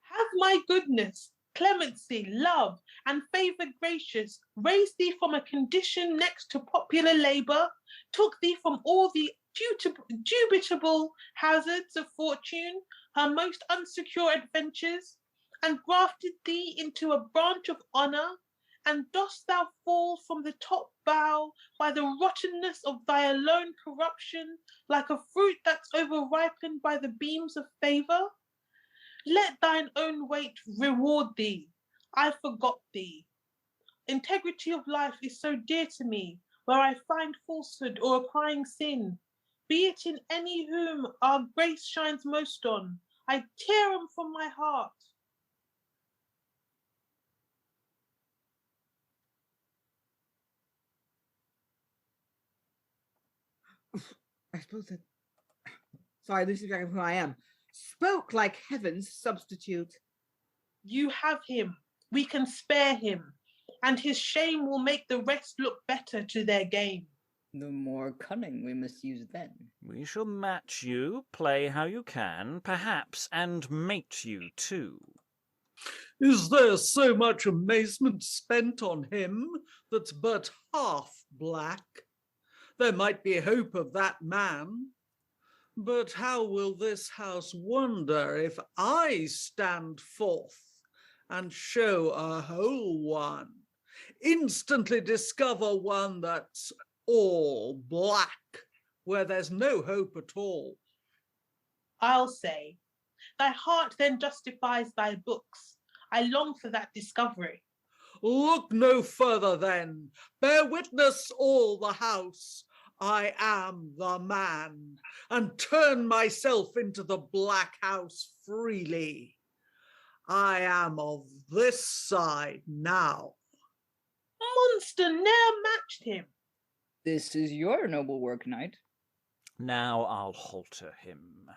Have my goodness, clemency, love, and favour gracious raised thee from a condition next to popular labour, took thee from all the dubitable hazards of fortune, her most unsecure adventures, and grafted thee into a branch of honour, and dost thou fall from the top bough by the rottenness of thy alone corruption, like a fruit that's over-ripened by the beams of favour? Let thine own weight reward thee. I forgot thee. Integrity of life is so dear to me, where I find falsehood or a crying sin. Be it in any whom our grace shines most on, I tear 'em from my heart. I suppose that. Sorry, this is exactly who I am. Spoke like heaven's substitute. You have him. We can spare him. And his shame will make the rest look better to their game. The more cunning we must use then. We shall match you, play how you can, perhaps, and mate you too. Is there so much amazement spent on him that's but half black? There might be hope of that man. But how will this house wonder if I stand forth and show a whole one? Instantly discover one that's all black, where there's no hope at all. I'll say, thy heart then justifies thy books. I long for that discovery. Look no further then. Bear witness all the house. I am the man, and turn myself into the black house freely. I am of this side now. Monster ne'er matched him. This is your noble work, knight. Now I'll halter him.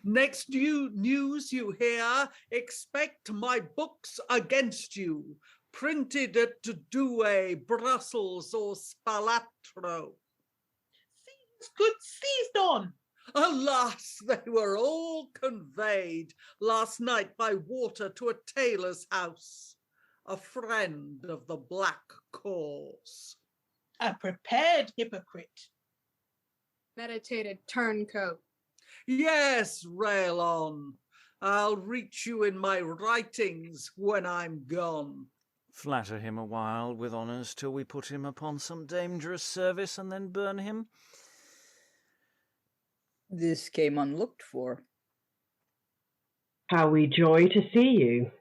Next news you hear, expect my books against you, printed at Douay, Brussels, or Spalatro. Good seized on. Alas, they were all conveyed last night by water to a tailor's house, a friend of the black cause. A prepared hypocrite. Meditated turncoat. Yes, rail on. I'll reach you in my writings when I'm gone. Flatter him a while with honours till we put him upon some dangerous service and then burn him. This came unlooked for. How we joy to see you.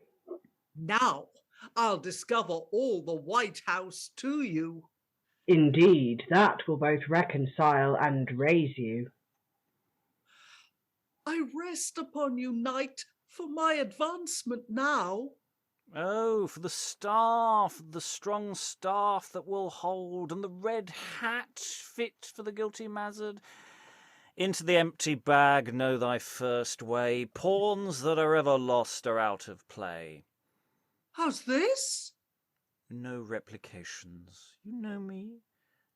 Now I'll discover all the White House to you. Indeed, that will both reconcile and raise you. I rest upon you, knight, for my advancement now. Oh, for the staff, the strong staff that will hold, and the red hat fit for the guilty mazard. Into the empty bag know thy first way. Pawns that are ever lost are out of play. How's this? No replications. You know me.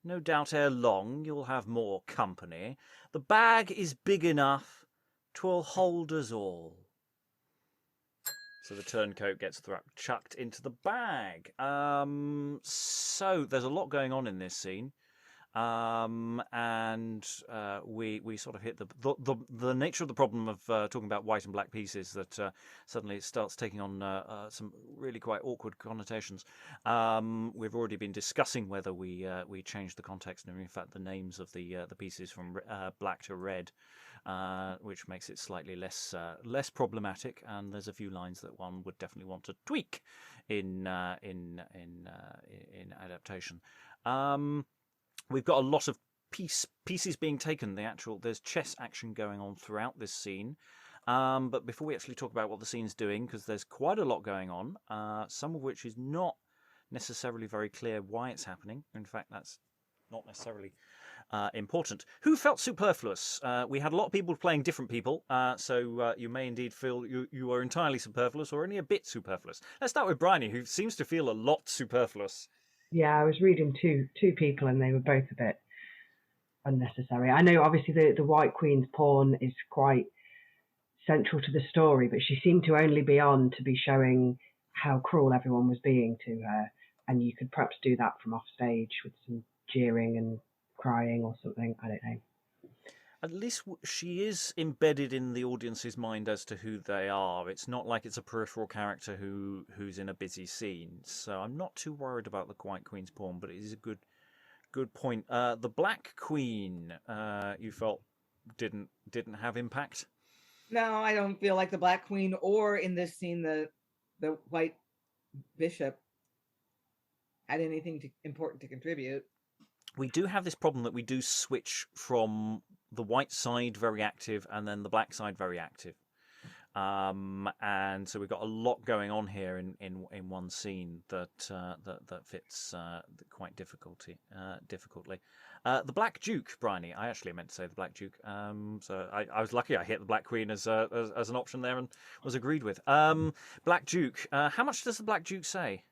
No doubt ere long you'll have more company. The bag is big enough, 'twill hold us all. So the turncoat gets chucked into the bag. So there's a lot going on in this scene. And we sort of hit the nature of the problem of talking about white and black pieces, that suddenly it starts taking on some really quite awkward connotations. We've already been discussing whether we change the context and in fact the names of the pieces from black to red, which makes it slightly less problematic. And there's a few lines that one would definitely want to tweak in adaptation. We've got a lot of pieces being taken. There's chess action going on throughout this scene. But before we actually talk about what the scene's doing, because there's quite a lot going on, some of which is not necessarily very clear why it's happening. In fact, that's not necessarily important. Who felt superfluous? We had a lot of people playing different people, so you may indeed feel you are entirely superfluous or only a bit superfluous. Let's start with Briony, who seems to feel a lot superfluous. Yeah, I was reading two people and they were both a bit unnecessary. I know obviously the White Queen's pawn is quite central to the story, but she seemed to only be on to be showing how cruel everyone was being to her, and you could perhaps do that from off stage with some jeering and crying or something. I don't know. At least she is embedded in the audience's mind as to who they are. It's not like it's a peripheral character who's in a busy scene. So I'm not too worried about the White Queen's pawn, but it is a good point. The Black Queen, you felt didn't have impact? No, I don't feel like the Black Queen or in this scene the White Bishop had anything important to contribute. We do have this problem that we do switch from the white side very active and then the black side very active. And so we've got a lot going on here in one scene that fits quite difficultly. The Black Duke, Briony. I actually meant to say the Black Duke. So I was lucky I hit the Black Queen as an option there and was agreed with. Black Duke. How much does the Black Duke say?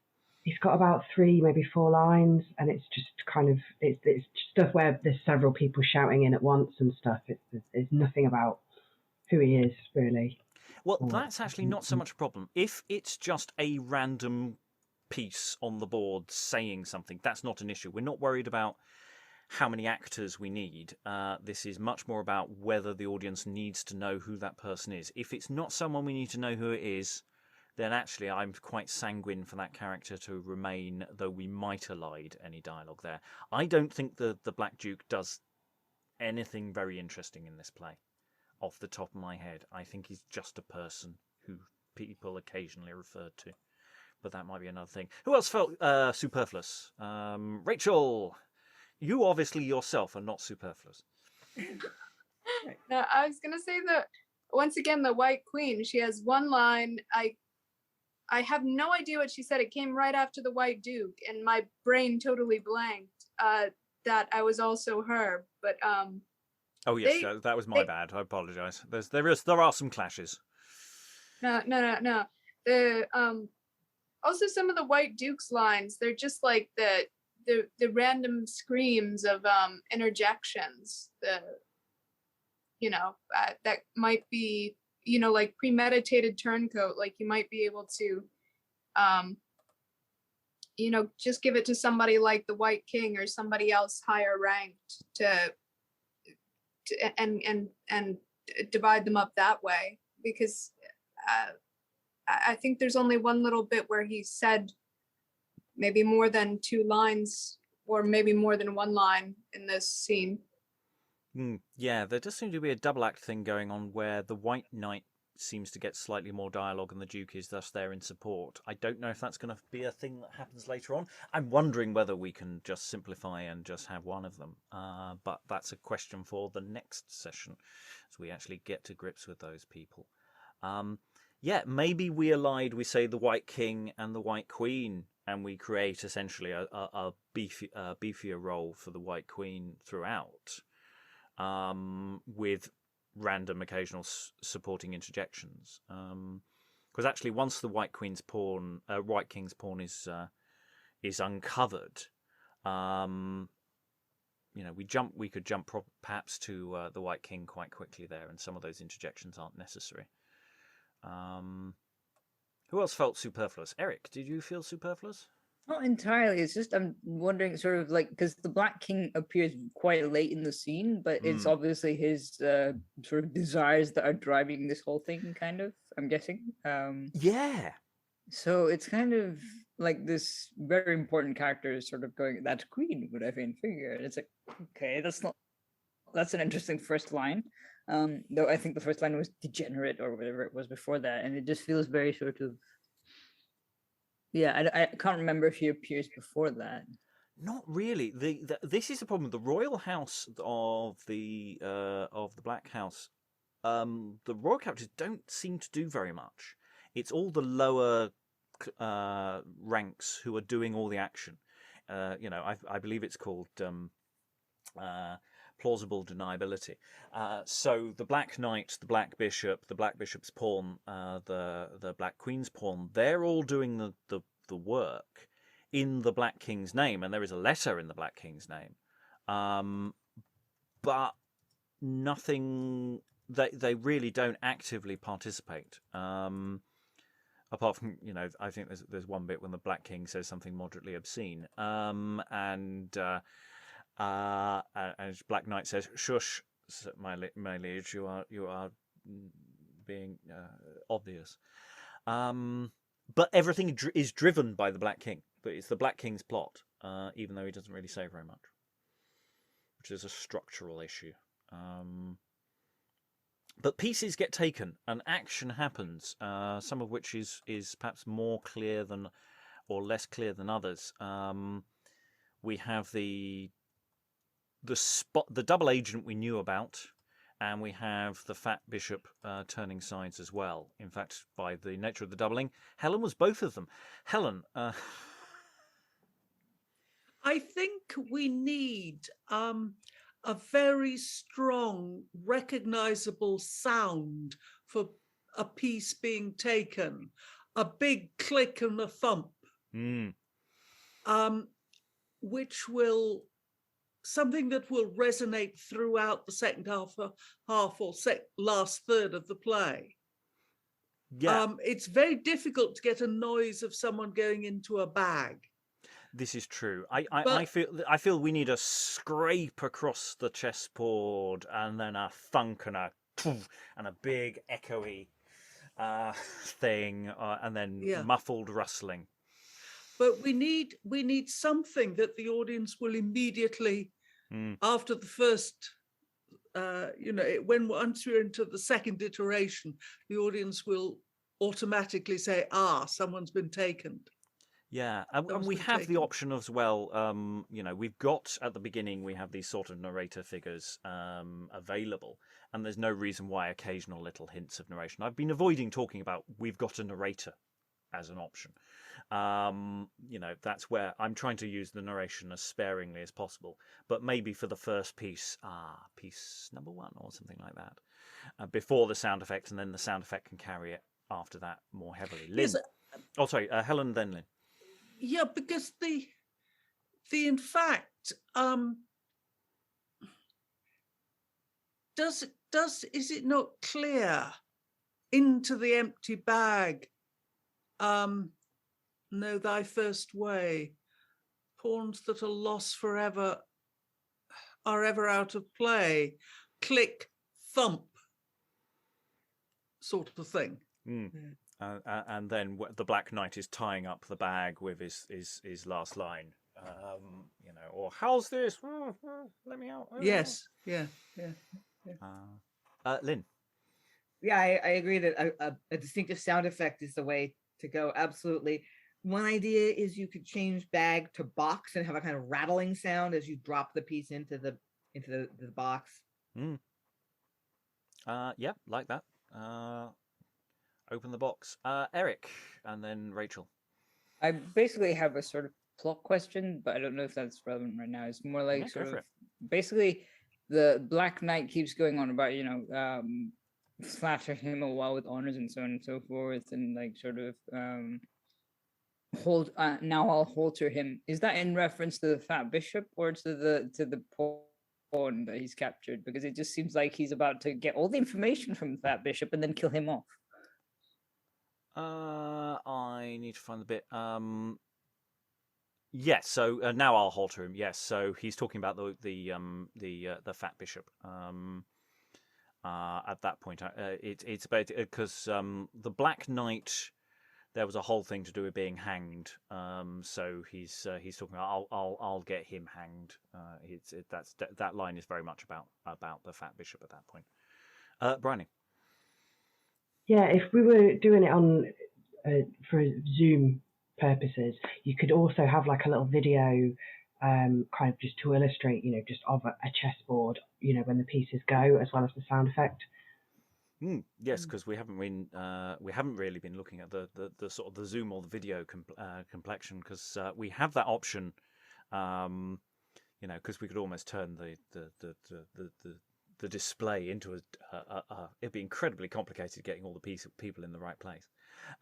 He's got about 3, maybe 4 lines, and it's just kind of it's stuff where there's several people shouting in at once and stuff. It's nothing about who he is really. Well, that's actually not so much a problem. If it's just a random piece on the board saying something, that's not an issue. We're not worried about how many actors we need. This is much more about whether the audience needs to know who that person is. If it's not someone we need to know who it is, then actually I'm quite sanguine for that character to remain, though we might elide any dialogue there. I don't think the Black Duke does anything very interesting in this play, off the top of my head. I think he's just a person who people occasionally refer to, but that might be another thing. Who else felt superfluous? Rachael, you obviously yourself are not superfluous. No, I was going to say that, once again, the White Queen, she has one line. I have no idea what she said. It came right after the White Duke, and my brain totally blanked that I was also her. But oh yes, that was my bad. I apologise. There are some clashes. No. The also some of the White Duke's lines, they're just like the random screams of interjections. That might be, like premeditated turncoat, like you might be able to, just give it to somebody like the White King or somebody else higher ranked and divide them up that way. Because I think there's only one little bit where he said maybe more than 2 lines or maybe more than 1 line in this scene. Yeah, there does seem to be a double act thing going on where the White Knight seems to get slightly more dialogue, and the Duke is thus there in support. I don't know if that's going to be a thing that happens later on. I'm wondering whether we can just simplify and just have one of them. But that's a question for the next session, as we actually get to grips with those people. Yeah, maybe we say the White King and the White Queen, and we create essentially a beefier role for the White Queen throughout, with random occasional supporting interjections. Because actually, once the White King's pawn is uncovered, we could jump perhaps to the White King quite quickly there, and some of those interjections aren't necessary. Who else felt superfluous? Eric, did you feel superfluous? Not entirely. It's just I'm wondering, sort of like, because the Black King appears quite late in the scene, but it's obviously his sort of desires that are driving this whole thing, kind of, I'm guessing. Yeah. So it's kind of like this very important character is sort of going, "That's Queen, would I fain figure?" And it's like, okay, that's an interesting first line. Though I think the first line was degenerate or whatever it was before that, and it just feels very sort of. Yeah, I can't remember if he appears before that. Not really. This is the problem. The royal house of the Black House, the royal characters don't seem to do very much. It's all the lower ranks who are doing all the action. I believe it's called plausible deniability. So the Black Knight, the Black Bishop, the Black Bishop's pawn, the Black Queen's pawn, they're all doing the work in the Black King's name, and there is a letter in the Black King's name. But nothing, they really don't actively participate. Apart from, I think there's one bit when the Black King says something moderately obscene. And Black Knight says, "Shush, my liege, you are being obvious." But everything is driven by the Black King. But it's the Black King's plot, even though he doesn't really say very much, which is a structural issue. But pieces get taken and action happens, some of which is perhaps more clear than, or less clear than others. We have the double agent we knew about, and we have the fat bishop turning sides as well. In fact, by the nature of the doubling, Helen was both of them. Helen. I think we need a very strong, recognizable sound for a piece being taken. A big click and a thump. Which will... something that will resonate throughout the second half or last third of the play. Yeah. It's very difficult to get a noise of someone going into a bag. This is true. I feel we need a scrape across the chessboard, and then a thunk and a poof, and a big echoey thing, and then muffled rustling. But we need something that the audience will immediately, after the first, once we're into the second iteration, the audience will automatically say, someone's been taken. Yeah, and we have the option as well. We've got at the beginning, we have these sort of narrator figures available, and there's no reason why occasional little hints of narration. I've been avoiding talking about we've got a narrator as an option. That's where I'm trying to use the narration as sparingly as possible. But maybe for the first piece, piece number 1 or something like that, before the sound effects, and then the sound effect can carry it after that more heavily. Lynn. Yes, Helen, then Lynn. Yeah, because the in fact, is it not clear into the empty bag? Know thy first way. Pawns that are lost forever are ever out of play. Click, thump, sort of thing. And then the Black Knight is tying up the bag with his last line. Or how's this? Let me out. Yes, yeah. Lynn. Yeah, I agree that a distinctive sound effect is the way to go. Absolutely. One idea is you could change bag to box and have a kind of rattling sound as you drop the piece into the box. Yeah, like that. Open the box. Eric, and then Rachel. I basically have a sort of plot question, but I don't know if that's relevant right now. It's more like Yeah, go for it. basically the Black Knight keeps going on about, flatter him a while with honors and so on and so forth, and like sort of now I'll halter him. Is that in reference to the fat bishop or to the pawn that he's captured? Because it just seems like he's about to get all the information from the fat bishop and then kill him off. I need to find the bit. Yes. So now I'll halter him. Yes. So he's talking about the fat bishop. At that point, it's about because the Black Knight. There was a whole thing to do with being hanged. So he's talking about I'll get him hanged. That line is very much about the fat bishop at that point. Briony. Yeah, if we were doing it on for Zoom purposes, you could also have like a little video, kind of just to illustrate, just of a chessboard, when the pieces go, as well as the sound effect. Yes, because we haven't really been looking at the sort of the Zoom or the video complexion, because we have that option, because we could almost turn the display into it'd be incredibly complicated getting all the people in the right place.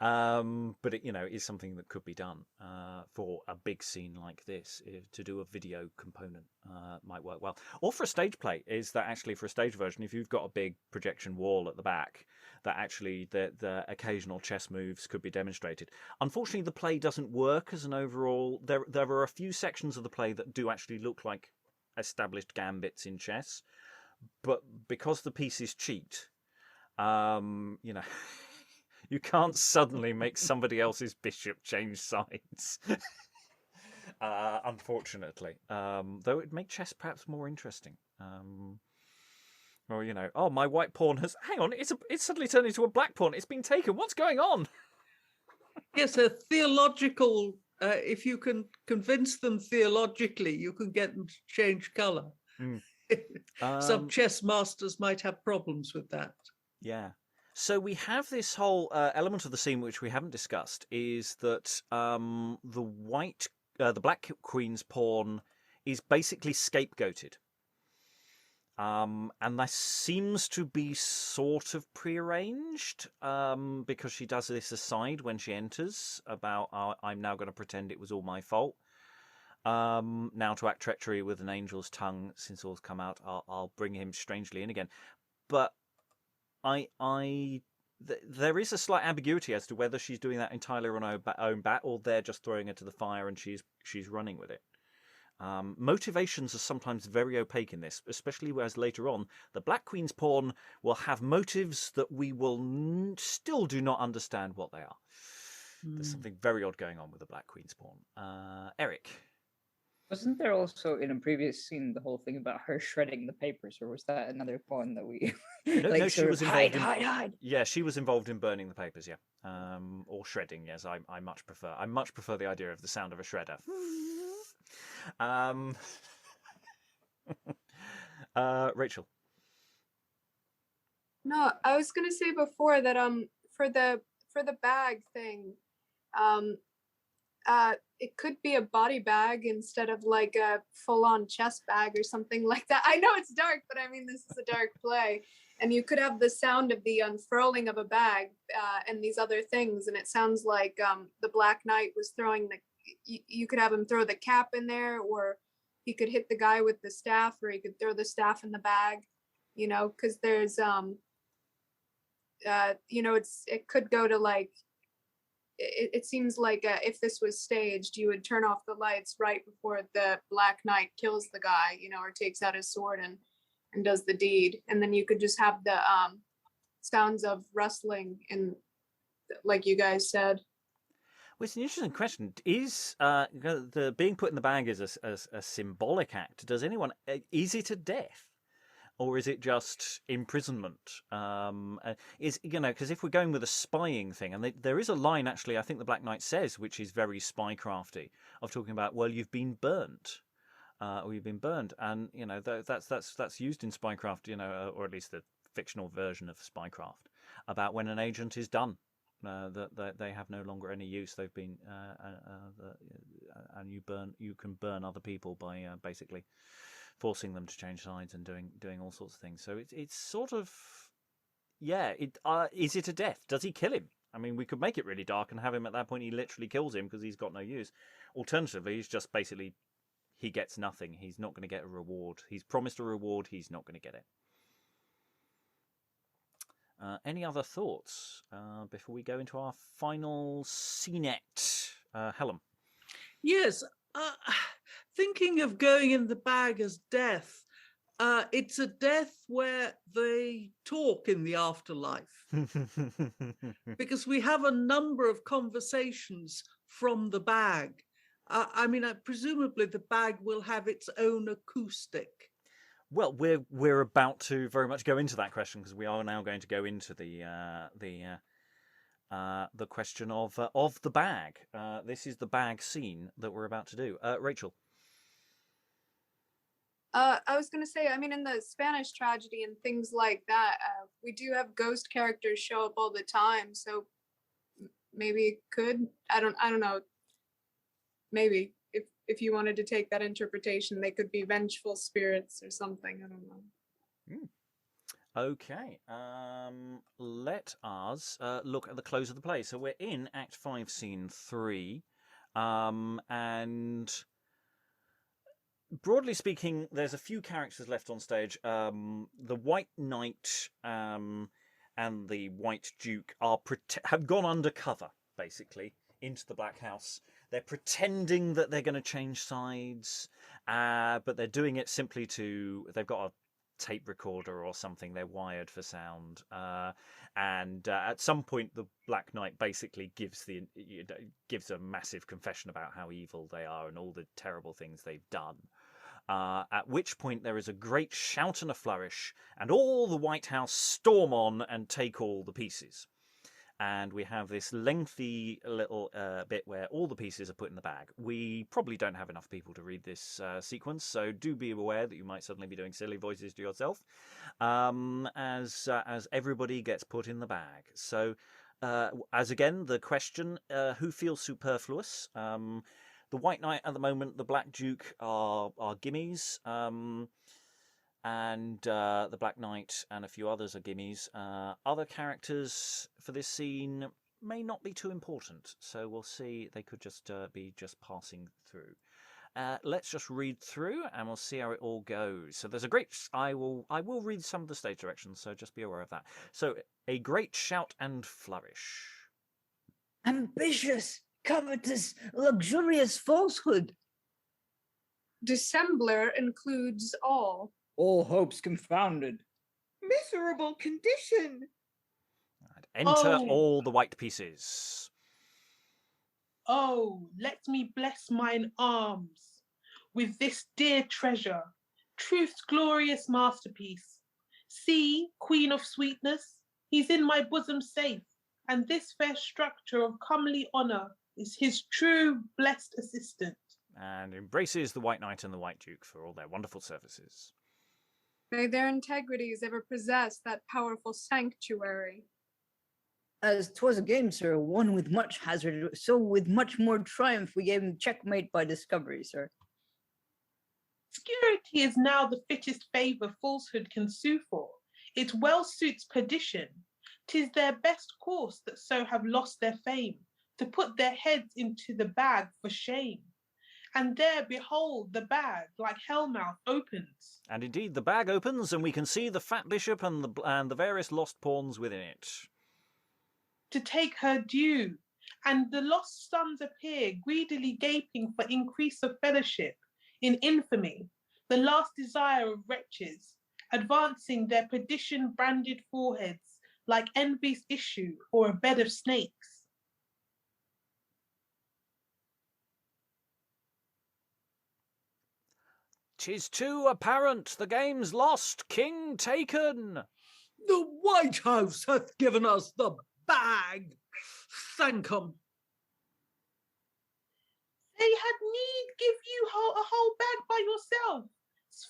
But it is something that could be done for a big scene like this. To do a video component might work well. Or for a stage play, is that actually for a stage version, if you've got a big projection wall at the back, that actually the occasional chess moves could be demonstrated. Unfortunately, the play doesn't work as an overall. There are a few sections of the play that do actually look like established gambits in chess. But because the pieces cheat, you can't suddenly make somebody else's bishop change sides. Unfortunately, though it would make chess perhaps more interesting. Or my white pawn has. Hang on, it's suddenly turned into a black pawn. It's been taken. What's going on? Yes, a theological. If you can convince them theologically, you can get them to change color. Some chess masters might have problems with that. Yeah. So we have this whole element of the scene which we haven't discussed, is that the Black Queen's pawn is basically scapegoated. And that seems to be sort of prearranged, because she does this aside when she enters about, I'm now going to pretend it was all my fault. Now to act treachery with an angel's tongue, since all's come out, I'll bring him strangely in again. But there is a slight ambiguity as to whether she's doing that entirely on her own bat, or they're just throwing her to the fire and she's running with it. Motivations are sometimes very opaque in this, especially as later on the Black Queen's pawn will have motives that we will still do not understand what they are. There's something very odd going on with the Black Queen's pawn. Eric. Wasn't there also in a previous scene the whole thing about her shredding the papers, or was that another pawn that we No, she was involved hide? Yeah, she was involved in burning the papers, yeah. Or shredding, yes. I much prefer the idea of the sound of a shredder. Rachel. No, I was gonna say before that for the bag thing, it could be a body bag instead of like a full-on chest bag or something like that. I know it's dark, but I mean, this is a dark play. And you could have the sound of the unfurling of a bag and these other things. And it sounds like the Black Knight was throwing you could have him throw the cap in there, or he could hit the guy with the staff, or he could throw the staff in the bag, because there's, it could go to like, it seems like if this was staged, you would turn off the lights right before the Black Knight kills the guy, or takes out his sword and does the deed. And then you could just have the sounds of rustling, and like you guys said. Well, it's an interesting question. Is the being put in the bag is a symbolic act? Does anyone, is it a death? or is it just imprisonment? Because if we're going with a spying thing, and there is a line actually, I think the Black Knight says, which is very spycrafty, of talking about, well, you've been burnt. Or you've been burned, and that's used in spycraft, or at least the fictional version of spycraft, about when an agent is done, that they have no longer any use. They've been, and you can burn other people by basically forcing them to change sides and doing all sorts of things. So it's sort of, is it a death? Does he kill him? I mean, we could make it really dark and have him at that point. He literally kills him because he's got no use. Alternatively, he's just basically. He gets nothing. He's not going to get a reward. He's promised a reward. He's not going to get it. Any other thoughts before we go into our final scenette? Helen? Yes. Thinking of going in the bag as death, it's a death where they talk in the afterlife. Because we have a number of conversations from the bag. Presumably the bag will have its own acoustic. Well, we're about to very much go into that question, because we are now going to go into the question of the bag. This is the bag scene that we're about to do. Rachael. I was going to say, in the Spanish tragedy and things like that, we do have ghost characters show up all the time. So maybe it could. I don't know. Maybe if you wanted to take that interpretation, they could be vengeful spirits or something. I don't know. Okay. Let us look at the close of the play. So we're in Act 5, Scene 3. And broadly speaking, there's a few characters left on stage. The White Knight and the White Duke have gone undercover, basically, into the Black House. They're pretending that they're going to change sides, but they're doing it simply they've got a tape recorder or something. They're wired for sound. And at some point, the Black Knight basically gives a massive confession about how evil they are and all the terrible things they've done. At which point there is a great shout and a flourish, and all the White House storm on and take all the pieces. And we have this lengthy little bit where all the pieces are put in the bag. We probably don't have enough people to read this sequence, so do be aware that you might suddenly be doing silly voices to yourself as everybody gets put in the bag. So, as again, the question, who feels superfluous? The White Knight at the moment, the Black Duke are gimmies. And the Black Knight and a few others are gimmies. Other characters for this scene may not be too important, so we'll see. They could just be passing through. Let's just read through, and we'll see how it all goes. So there's a great. I will read some of the stage directions, so just be aware of that. So a great shout and flourish. Ambitious, covetous, luxurious falsehood. Dissembler includes all. All hopes confounded. Miserable condition. And enter all the white pieces. Oh, let me bless mine arms with this dear treasure, truth's glorious masterpiece. See, Queen of Sweetness, he's in my bosom safe, and this fair structure of comely honour is his true blessed assistant. And embraces the White Knight and the White Duke for all their wonderful services. May their integrities ever possess that powerful sanctuary. As 'twas a game, sir, won with much hazard, so with much more triumph we gave him checkmate by discovery, sir. Obscurity is now the fittest favour falsehood can sue for. It well suits perdition. 'Tis their best course that so have lost their fame, to put their heads into the bag for shame. And there, behold, the bag, like hell-mouth, opens. And indeed, the bag opens, and we can see the fat bishop and the various lost pawns within it. To take her due, and the lost sons appear, greedily gaping for increase of fellowship, in infamy, the last desire of wretches, advancing their perdition-branded foreheads, like envy's issue or a bed of snakes. 'Tis too apparent. The game's lost. King taken. The White House hath given us the bag. Thank 'em. They had need give you a whole bag by yourself.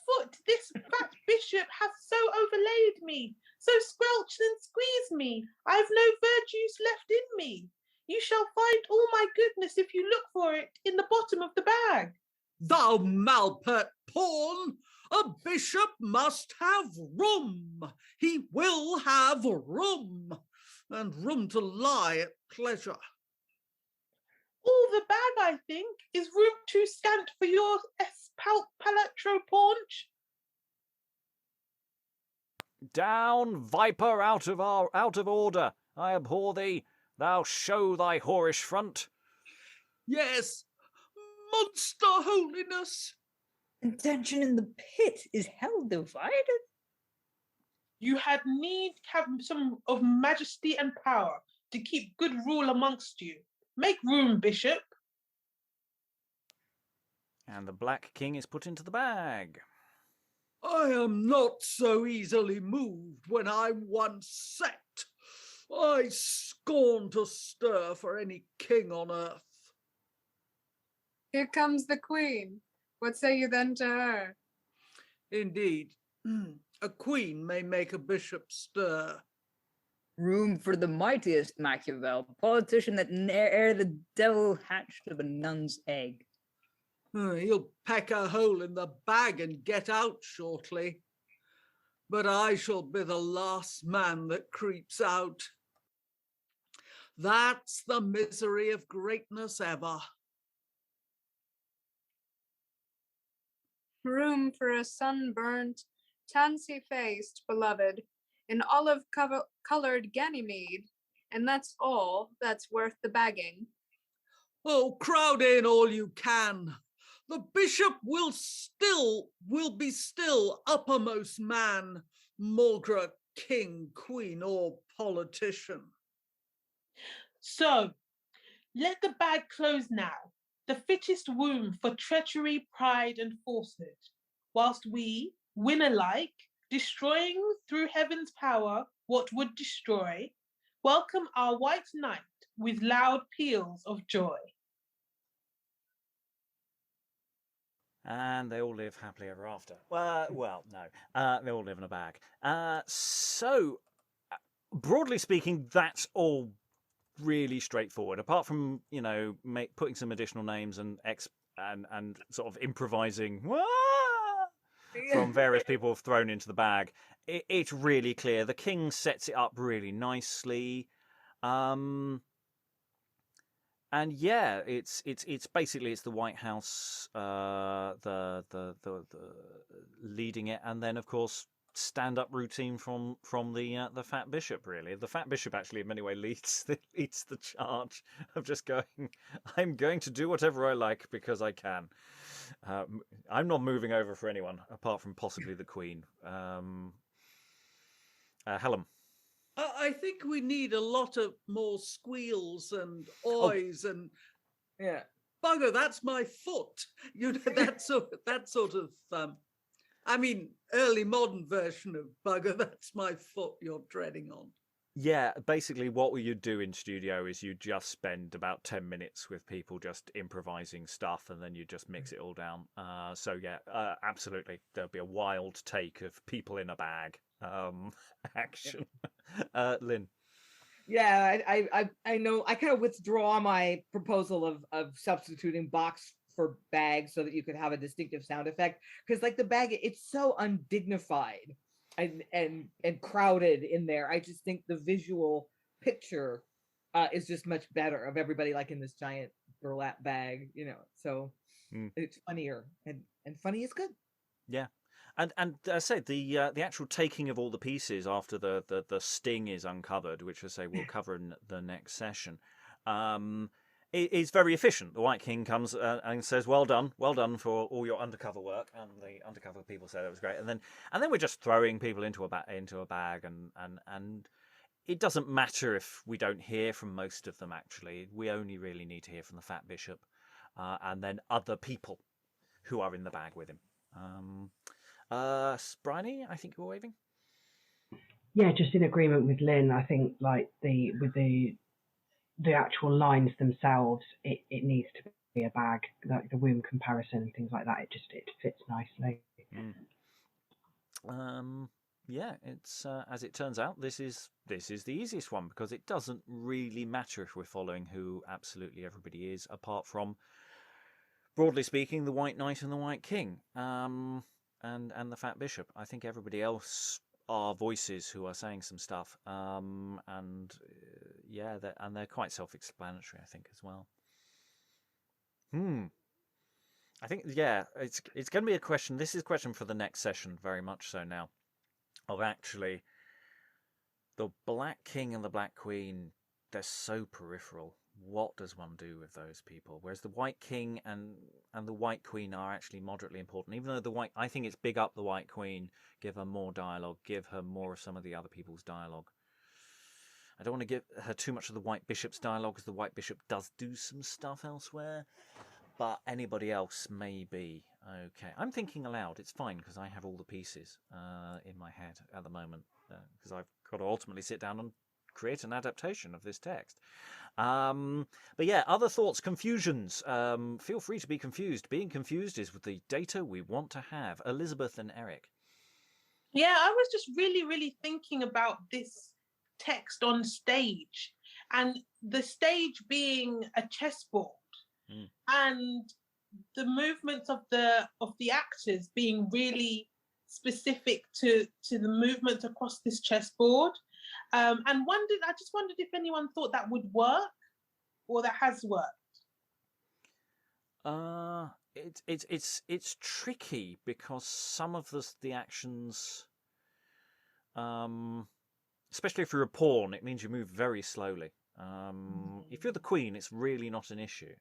Foot, this fat bishop hath so overlaid me, so squelched and squeezed me, I've no virtues left in me. You shall find all my goodness, if you look for it, in the bottom of the bag. Thou malpert pawn, a bishop must have room. He will have room, and room to lie at pleasure. All the bag, I think, is room too scant for your palatro paunch. Down, viper, out of order. I abhor thee. Thou show thy whorish front. Yes, monster holiness. Contention in the pit. Is hell divided? You had need have some of majesty and power to keep good rule amongst you. Make room, bishop. And the Black King is put into the bag. I am not so easily moved when I'm once set. I scorn to stir for any king on earth. Here comes the queen. What say you then to her? Indeed, a queen may make a bishop stir. Room for the mightiest Machiavel, politician that ere the devil hatched of a nun's egg. He'll peck a hole in the bag and get out shortly. But I shall be the last man that creeps out. That's the misery of greatness ever. Room for a sunburnt, tansy-faced beloved in olive-colored Ganymede, and that's all that's worth the bagging. Oh, crowd in all you can. The bishop will be still uppermost man, maugre king, queen, or politician. So, let the bag close now, the fittest womb for treachery, pride, and falsehood, whilst we win alike, destroying through heaven's power what would destroy, welcome our white knight with loud peals of joy. And they all live happily ever after. Well, no. They all live in a bag. So, broadly speaking, that's all really straightforward. Apart from, putting some additional names and sort of improvising from various people thrown into the bag. It's really clear. The king sets it up really nicely. And yeah, it's basically the White House, the leading it, and then of course stand-up routine from the fat bishop. Really, the fat bishop actually in many ways leads the charge of just going. I'm going to do whatever I like because I can. I'm not moving over for anyone apart from possibly the Queen. Helen. I think we need a lot of more squeals and oys and Yeah. bugger, that's my foot. That sort of early modern version of bugger, that's my foot you're treading on. Yeah, basically what you do in studio is you just spend about 10 minutes with people just improvising stuff and then you just mix it all down. Absolutely. There'll be a wild take of people in a bag action. Lynn. Yeah, I know. I kind of withdraw my proposal of substituting box for bag so that you could have a distinctive sound effect, because like the bag, it's so undignified and crowded in there. I just think the visual picture is just much better of everybody like in this giant burlap bag, So it's funnier and funny is good. Yeah. And as I said, the actual taking of all the pieces after the sting is uncovered, which I say we'll cover in the next session, is very efficient. The White King comes and says, well done for all your undercover work," and the undercover people said it was great. And then we're just throwing people into a bag, and it doesn't matter if we don't hear from most of them. Actually, we only really need to hear from the fat bishop, and then other people who are in the bag with him. Briony, I think you were waving. Yeah, just in agreement with Lynn. I think like the actual lines themselves, it needs to be a bag, like the womb comparison and things like that. It fits nicely. Yeah, it's as it turns out, this is the easiest one because it doesn't really matter if we're following who absolutely everybody is, apart from, broadly speaking, the White Knight and the White King, and the Fat Bishop. I think everybody else are voices who are saying some stuff, yeah, they're quite self-explanatory, I think, as well. I think, yeah, it's going to be a question. This is a question for the next session, very much so now, of actually the Black King and the Black Queen. They're so peripheral. What does one do with those people? Whereas the White King and the White Queen are actually moderately important. Even though I think it's big up the White Queen, give her more dialogue, give her more of some of the other people's dialogue. I don't want to give her too much of the White Bishop's dialogue because the White Bishop does do some stuff elsewhere. But anybody else may be. Okay, I'm thinking aloud. It's fine because I have all the pieces in my head at the moment because I've got to ultimately sit down and create an adaptation of this text. But yeah, other thoughts, confusions. Feel free to be confused. Being confused is with the data we want to have. Elizabeth and Eric. Yeah, I was just really, really thinking about this text on stage, and the stage being a chessboard, and the movements of the actors being really specific to the movement across this chessboard. I just wondered if anyone thought that would work or that has worked. It's tricky because some of the actions, especially if you're a pawn, it means you move very slowly. If you're the queen, it's really not an issue.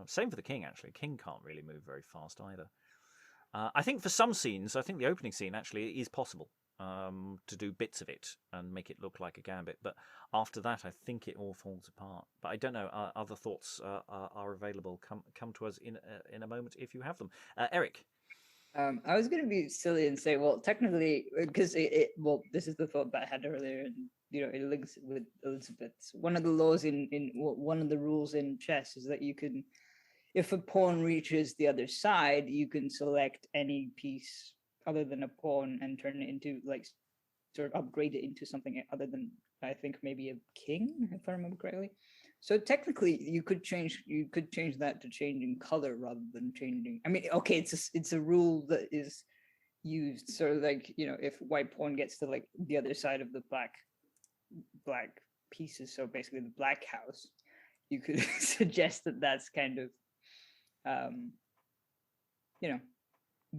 Same for the king, actually. King can't really move very fast either. I think for some scenes, I think the opening scene actually is possible to do bits of it and make it look like a gambit. But after that, I think it all falls apart. But I don't know. Other thoughts are available. Come to us in a moment if you have them. Eric. I was going to be silly and say, well, technically, because this is the thought that I had earlier, and it links with Elizabeth's. One of the laws one of the rules in chess is that you can, if a pawn reaches the other side, you can select any piece other than a pawn and turn it into, like, sort of upgrade it into something other than, I think, maybe a king, if I remember correctly. So technically, you could change that to changing color rather than changing. I mean, okay, it's a rule that is used. So, like, if white pawn gets to, like, the other side of the black pieces, so basically the black house, you could suggest that that's kind of,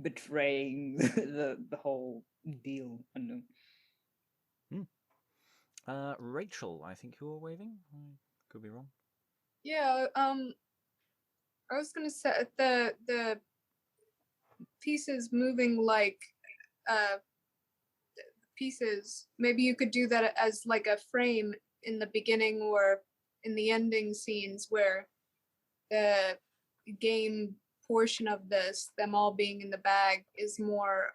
betraying the whole deal. Rachael, I think you were waving. I could be wrong. Yeah, I was gonna say the pieces moving like pieces. Maybe you could do that as like a frame in the beginning or in the ending scenes where the game portion of this, them all being in the bag, is more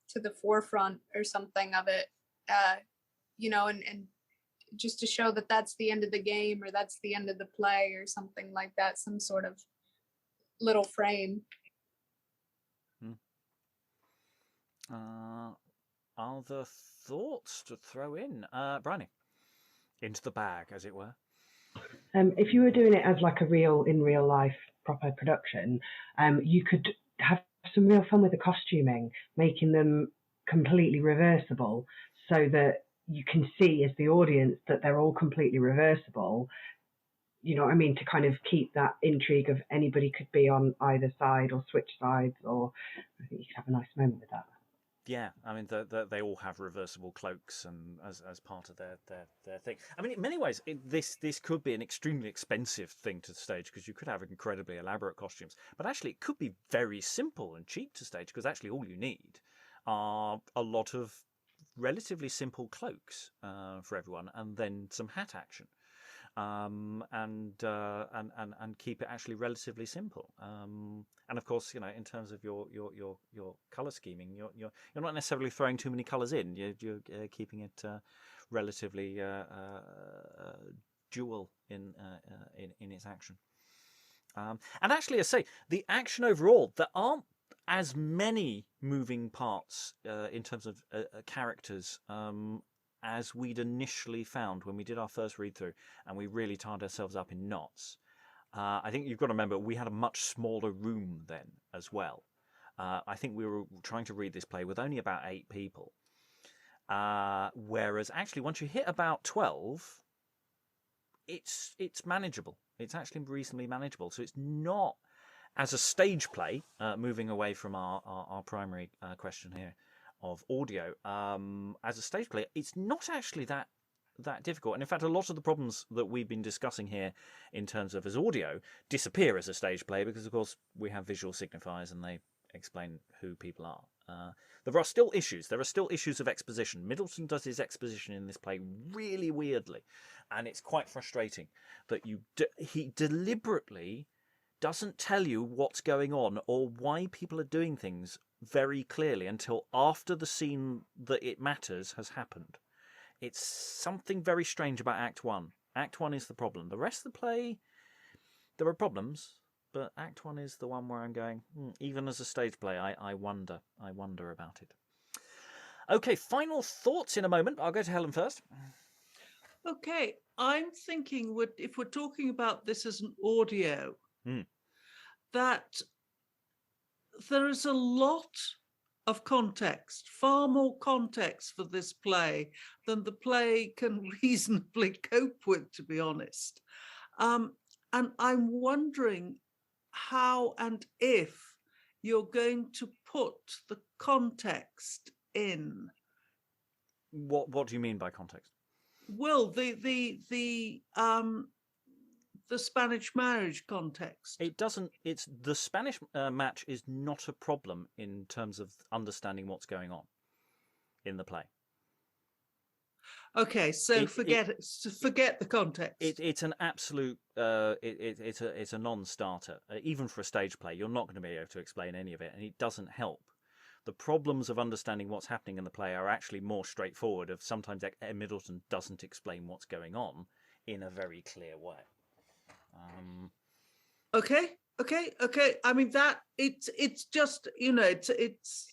to the forefront or something of it, and just to show that that's the end of the game or that's the end of the play or something like that, some sort of little frame. Other thoughts to throw in? Briony, into the bag, as it were. If you were doing it as like in real life proper production, you could have some real fun with the costuming, making them completely reversible so that you can see as the audience that they're all completely reversible. You know what I mean? To kind of keep that intrigue of anybody could be on either side or switch sides, or I think you could have a nice moment with that. Yeah, I mean, they all have reversible cloaks and as part of their thing. I mean, in many ways, this could be an extremely expensive thing to stage because you could have incredibly elaborate costumes. But actually, it could be very simple and cheap to stage because actually all you need are a lot of relatively simple cloaks for everyone and then some hat action. and keep it actually relatively simple. And of course, in terms of your color scheming, you're not necessarily throwing too many colors in. You're keeping it relatively dual in its action. And actually, I say the action overall, there aren't as many moving parts in terms of characters as we'd initially found when we did our first read through, and we really tied ourselves up in knots. I think you've got to remember we had a much smaller room then as well. I think we were trying to read this play with only about 8 people, whereas actually once you hit about 12, it's manageable. It's actually reasonably manageable. So it's not, as a stage play, moving away from our primary question here of audio, as a stage play, it's not actually that difficult. And in fact, a lot of the problems that we've been discussing here in terms of as audio disappear as a stage play because, of course, we have visual signifiers and they explain who people are. There are still issues. There are still issues of exposition. Middleton does his exposition in this play really weirdly, and it's quite frustrating that he deliberately doesn't tell you what's going on or why people are doing things very clearly until after the scene that it matters has happened. It's something very strange about Act 1. Act 1 is the problem. The rest of the play, there are problems, but Act 1 is the one where I'm going, even as a stage play, I wonder about it. Okay, final thoughts in a moment. I'll go to Helen first. Okay, I'm thinking if we're talking about this as an audio, that there is a lot of context, far more context for this play than the play can reasonably cope with, to be honest. And I'm wondering how and if you're going to put the context in. What do you mean by context? Well, the Spanish marriage context. It doesn't. It's the Spanish match is not a problem in terms of understanding what's going on in the play. Okay, so forget the context. It's an absolute. It's a non-starter. Even for a stage play, you're not going to be able to explain any of it, and it doesn't help. The problems of understanding what's happening in the play are actually more straightforward. Of sometimes Middleton doesn't explain what's going on in a very clear way. Okay. I mean that it's just it's.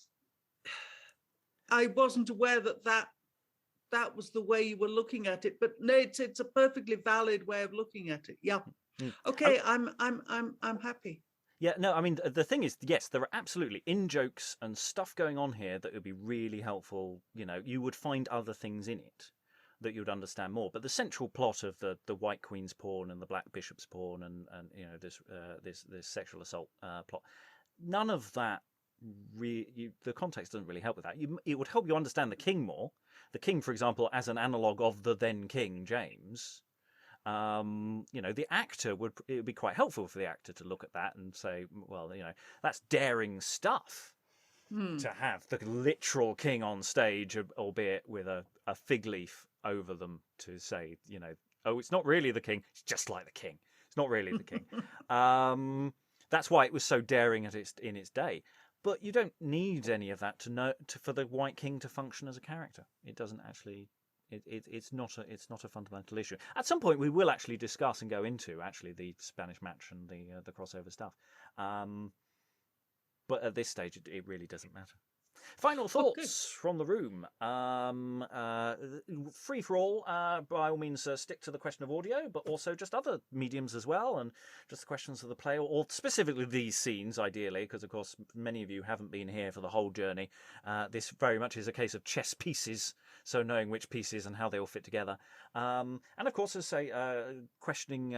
I wasn't aware that was the way you were looking at it, but no, it's a perfectly valid way of looking at it. Yeah. Okay, I'm happy. Yeah, no, I mean the thing is, yes, there are absolutely in-jokes and stuff going on here that would be really helpful. You would find other things in it that you'd understand more. But the central plot of the White Queen's pawn and the Black Bishop's pawn and this sexual assault plot, none of that the context doesn't really help with that. It would help you understand the king more. The king, for example, as an analogue of the then King James. The actor it would be quite helpful for the actor to look at that and say, well, that's daring stuff. To have the literal king on stage, albeit with a fig leaf over them to say, oh, it's not really the king, it's just like the king. It's not really the king. That's why it was so daring in its day. But you don't need any of that for the White King to function as a character. It doesn't actually. It's not a fundamental issue. At some point, we will actually discuss and go into the Spanish match and the crossover stuff. But at this stage, it really doesn't matter. Final thoughts from the room. Free for all. By all means, stick to the question of audio, but also just other mediums as well, and just the questions of the play, or specifically these scenes, ideally, because of course many of you haven't been here for the whole journey. This very much is a case of chess pieces, so knowing which pieces and how they all fit together. And of course, as I say, questioning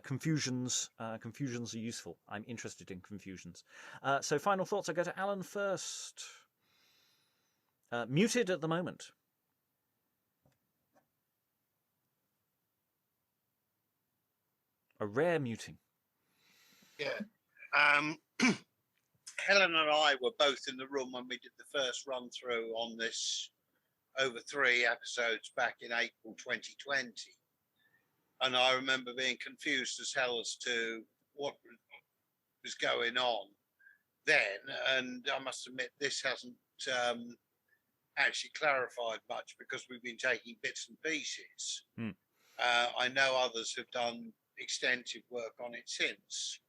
confusions. Confusions are useful. I'm interested in confusions. So final thoughts. I go to Alan first. Muted at the moment. A rare muting. Yeah. Helen and I were both in the room when we did the first run through on this over 3 episodes back in April 2020. and I remember being confused as hell as to what was going on then. And I must admit, this hasn't actually clarified much because we've been taking bits and pieces. I know others have done extensive work on it since.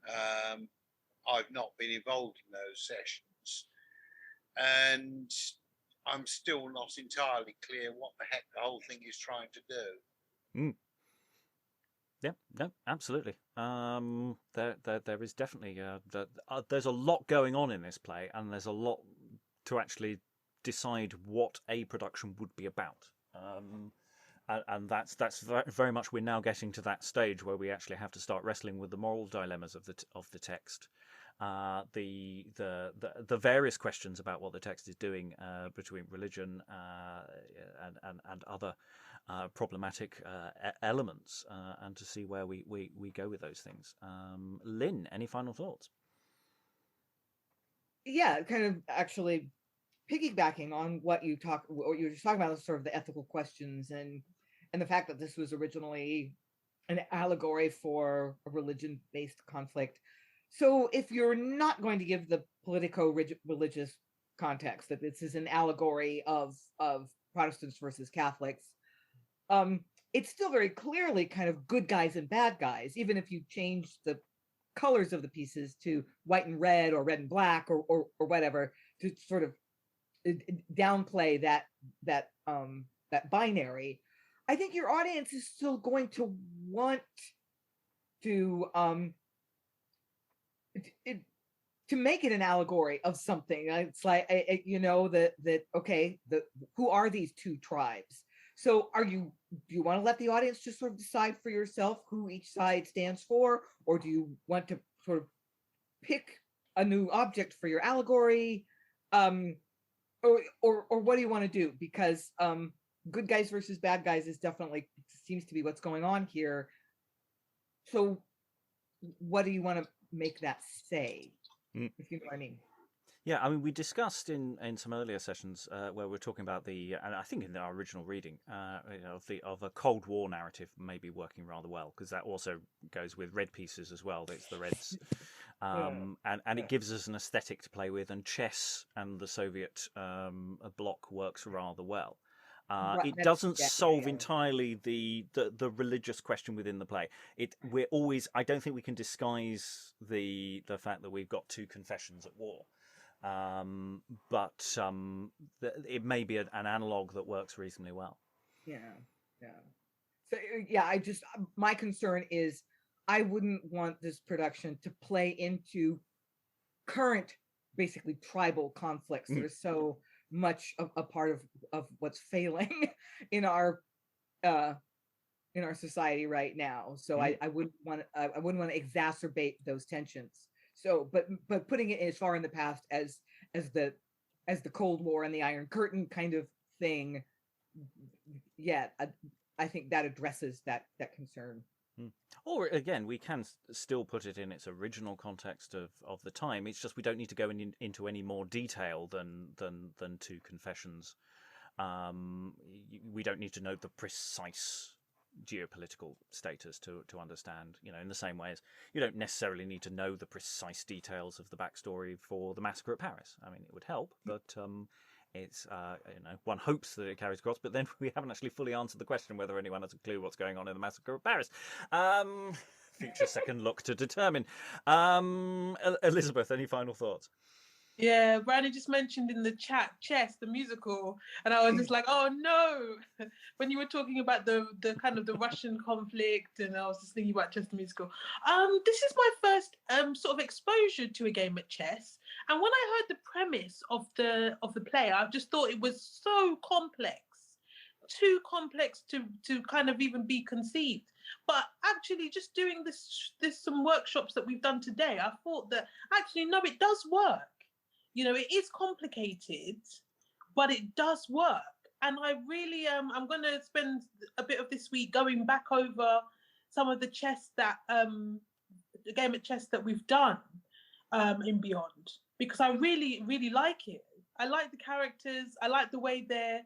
I've not been involved in those sessions, and I'm still not entirely clear what the heck the whole thing is trying to do. Yeah, no, absolutely. There is definitely there's a lot going on in this play, and there's a lot to actually decide what a production would be about. And that's very much, we're now getting to that stage where we actually have to start wrestling with the moral dilemmas of the text, the various questions about what the text is doing between religion and other problematic elements, and to see where we go with those things. Lynn, any final thoughts? Yeah, kind of actually piggybacking on what you were just talking about, sort of the ethical questions and the fact that this was originally an allegory for a religion-based conflict. So if you're not going to give the politico-religious context, that this is an allegory of Protestants versus Catholics, it's still very clearly kind of good guys and bad guys, even if you change the colors of the pieces to white and red or red and black or whatever, to sort of downplay that binary. I think your audience is still going to want to make it an allegory of something. It's like, that okay, who are these two tribes? So do you want to let the audience just sort of decide for yourself who each side stands for, or do you want to sort of pick a new object for your allegory? Or what do you want to do? Because good guys versus bad guys seems to be what's going on here. So what do you want to make that say? If you know what I mean. Yeah, I mean, we discussed in some earlier sessions where we're talking about and I think in our original reading of a Cold War narrative maybe working rather well, because that also goes with red pieces as well. It's the reds, and it gives us an aesthetic to play with, and chess and the Soviet bloc works rather well. It doesn't solve entirely the religious question within the play. I don't think we can disguise the fact that we've got two confessions at war. But it may be an analog that works reasonably well. Yeah. So yeah, my concern is I wouldn't want this production to play into current, basically tribal conflicts that are so much a part of what's failing in our society right now. So I wouldn't want to exacerbate those tensions. So, but putting it as far in the past as the Cold War and the Iron Curtain kind of thing, yeah, I think that addresses that concern. Or again, we can still put it in its original context of the time. It's just we don't need to go into any more detail than two confessions. We don't need to know the precise geopolitical status to understand, in the same way as you don't necessarily need to know the precise details of the backstory for the massacre at Paris. I mean, it would help, but it's one hopes that it carries across, but then we haven't actually fully answered the question whether anyone has a clue what's going on in the massacre of Paris. Future second look to determine. Elizabeth, any final thoughts? Yeah, Briony just mentioned in the chat Chess, the musical, and I was just like, oh no, when you were talking about the kind of the Russian conflict, and I was just thinking about Chess the musical. This is my first sort of exposure to a game at chess, and when I heard the premise of the play, I just thought it was so complex, too complex to kind of even be conceived. But actually, just doing this some workshops that we've done today, I thought that actually no, it does work. It is complicated, but it does work. And I really I'm going to spend a bit of this week going back over some of the chess that the game at chess that we've done in Beyond, because I really, really like it. I like the characters. I like the way that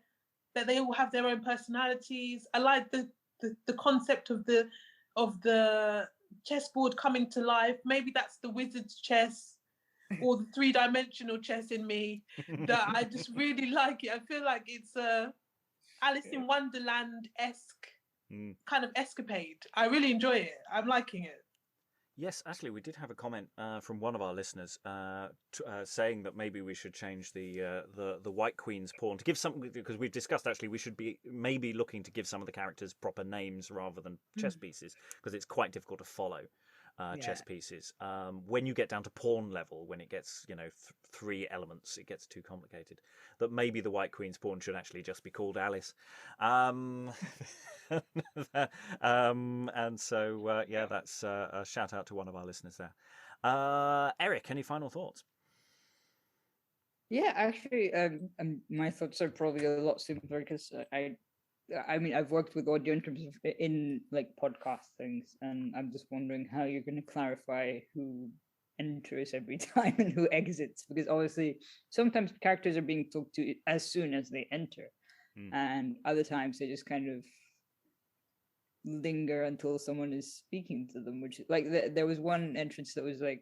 they all have their own personalities. I like the the concept of the chessboard coming to life. Maybe that's the wizard's chess or the three-dimensional chess in me that I just really like it. I feel like it's a Alice in Wonderland-esque kind of escapade. I really enjoy it. I'm liking it. Yes, actually, we did have a comment from one of our listeners saying that maybe we should change the White Queen's pawn to give something, because we've discussed actually we should be maybe looking to give some of the characters proper names rather than chess pieces, because it's quite difficult to follow chess pieces. When you get down to pawn level, when it gets 3 elements, it gets too complicated. That maybe the White Queen's pawn should actually just be called Alice. And so that's a shout out to one of our listeners there. Eric, any final thoughts? Yeah, actually, my thoughts are probably a lot simpler because I mean, I've worked with audio in terms of in like podcast things, and I'm just wondering how you're going to clarify who enters every time and who exits, because obviously sometimes characters are being talked to as soon as they enter, and other times they just kind of linger until someone is speaking to them, which like there was one entrance that was like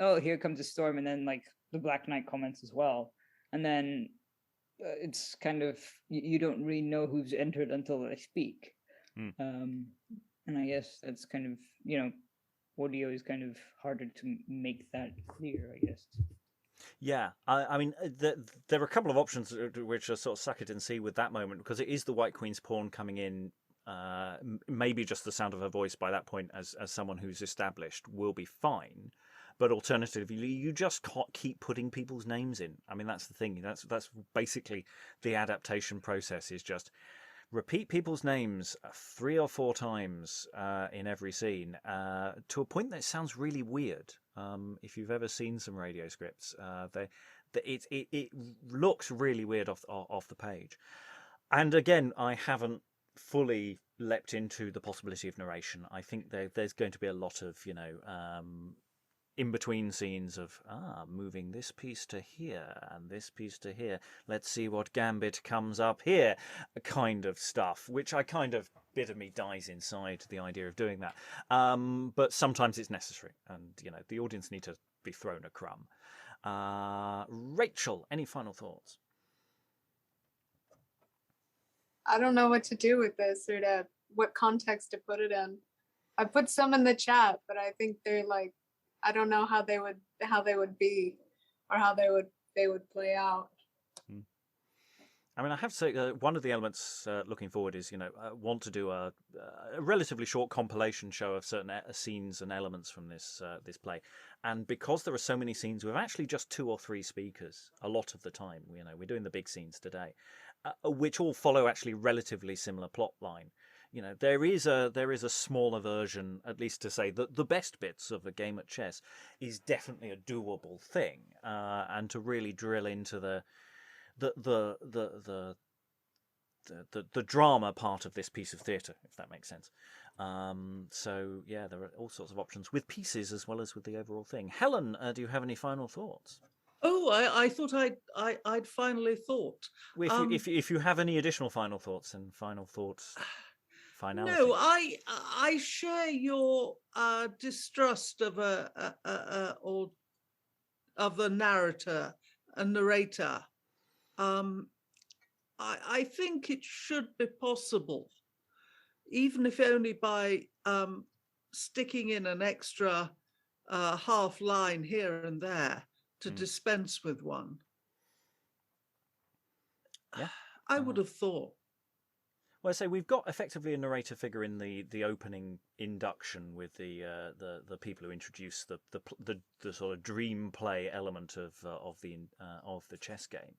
oh, here comes a storm, and then like the Black Knight comments as well, and then it's kind of you don't really know who's entered until they speak. And I guess that's kind of audio is kind of harder to make that clear, I guess. Yeah, I mean, there are a couple of options which are sort of suck it and see with that moment, because it is the White Queen's pawn coming in. Maybe just the sound of her voice by that point as someone who's established will be fine. But alternatively, you just can't keep putting people's names in. I mean, that's the thing. That's basically the adaptation process, is just repeat people's names 3 or 4 times in every scene to a point that sounds really weird. If you've ever seen some radio scripts, it looks really weird off the page. And again, I haven't fully leapt into the possibility of narration. I think there's going to be a lot of in between scenes of moving this piece to here and this piece to here, let's see what gambit comes up here, kind of stuff, which I kind of bit of me dies inside the idea of doing that, but sometimes it's necessary, and the audience need to be thrown a crumb. Rachael, any final thoughts? I don't know what to do with this, or what context to put it in. I put some in the chat, but I think they're like, I don't know how they would be, or how they would play out. I mean, I have to say, one of the elements looking forward is, want to do a relatively short compilation show of certain scenes and elements from this play. And because there are so many scenes with actually just 2 or 3 speakers a lot of the time, we're doing the big scenes today, which all follow actually relatively similar plot line. There is a smaller version, at least to say that the best bits of a game at chess is definitely a doable thing, and to really drill into the drama part of this piece of theatre, if that makes sense. So yeah, there are all sorts of options with pieces as well as with the overall thing. Helen, do you have any final thoughts? Oh, I thought I'd finally thought. If you have any additional final thoughts and final thoughts. Finality. No, I share your distrust of or of the narrator and narrator. I think it should be possible, even if only by sticking in an extra half line here and there to dispense with one. Yeah, I would have thought. Well, I say we've got effectively a narrator figure in the opening induction with the people who introduce the sort of dream play element of the chess game,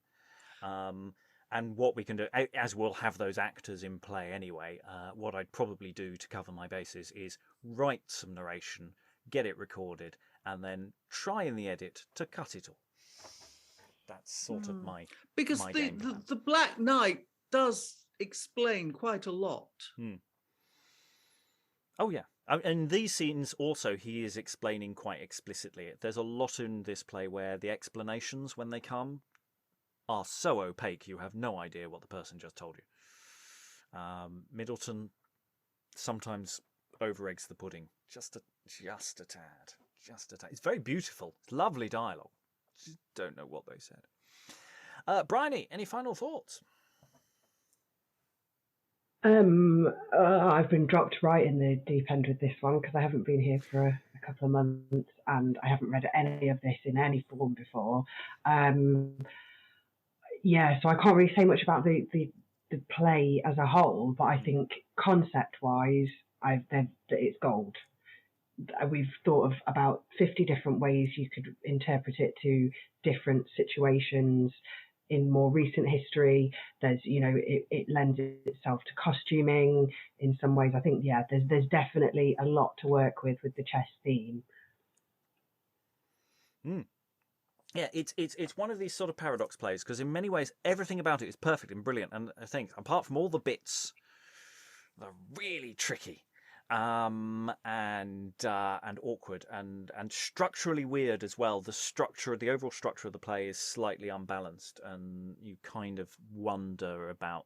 and what we can do, as we'll have those actors in play anyway. What I'd probably do to cover my bases is write some narration, get it recorded, and then try in the edit to cut it all. That's sort of my because my game plan. the Black Knight does explain quite a lot. Oh yeah, and these scenes also he is explaining quite explicitly. There's a lot in this play where the explanations, when they come, are so opaque you have no idea what the person just told you. Middleton sometimes over-eggs the pudding. Just a tad. It's very beautiful. It's lovely dialogue. Just don't know what they said. Briony, any final thoughts? I've been dropped right in the deep end with this one because I haven't been here for a couple of months and I haven't read any of this in any form before. So I can't really say much about the play as a whole, but I think concept-wise, it's gold. We've thought of about 50 different ways you could interpret it to different situations. In more recent history, there's, it lends itself to costuming in some ways. I think, there's definitely a lot to work with the chess theme. Yeah, it's one of these sort of paradox plays because in many ways everything about it is perfect and brilliant, and I think apart from all the bits that are really tricky, and awkward and structurally weird as well. The overall structure of the play is slightly unbalanced, and you kind of wonder about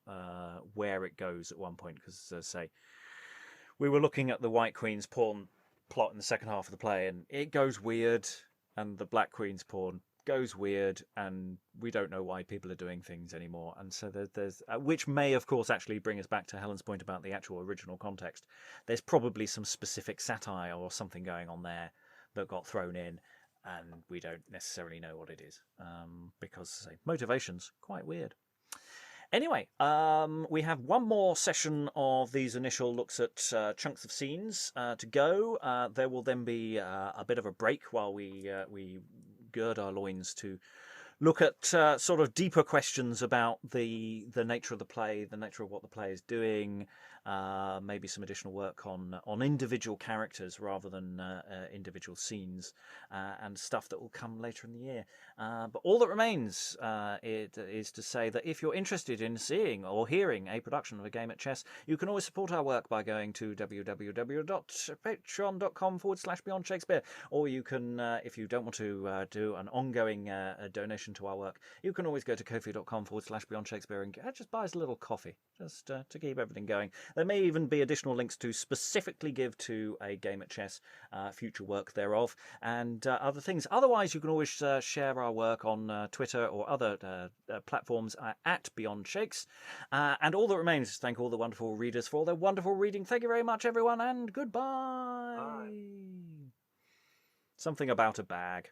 where it goes at one point. Because, as I say, we were looking at the White Queen's pawn plot in the second half of the play, and it goes weird, and the Black Queen's pawn goes weird, and we don't know why people are doing things anymore. And so there's which may, of course, actually bring us back to Helen's point about the actual original context. There's probably some specific satire or something going on there that got thrown in, and we don't necessarily know what it is, because, say, motivation's quite weird. Anyway, we have one more session of these initial looks at chunks of scenes to go. There will then be a bit of a break while we gird our loins to look at sort of deeper questions about the nature of the play, the nature of what the play is doing, maybe some additional work on individual characters rather than individual scenes, and stuff that will come later in the year. But all that remains is to say that if you're interested in seeing or hearing a production of A Game at Chess, you can always support our work by going to www.patreon.com/Beyond Shakespeare, or you can, if you don't want to do an ongoing donation to our work, you can always go to ko-fi.com/Beyond Shakespeare and just buy us a little coffee, just to keep everything going. There may even be additional links to specifically give to A Game at Chess, future work thereof, and other things. Otherwise, you can always share our work on Twitter or other platforms at Beyond Shakes. And all that remains is to thank all the wonderful readers for all their wonderful reading. Thank you very much, everyone, and goodbye. Bye. Something about a bag.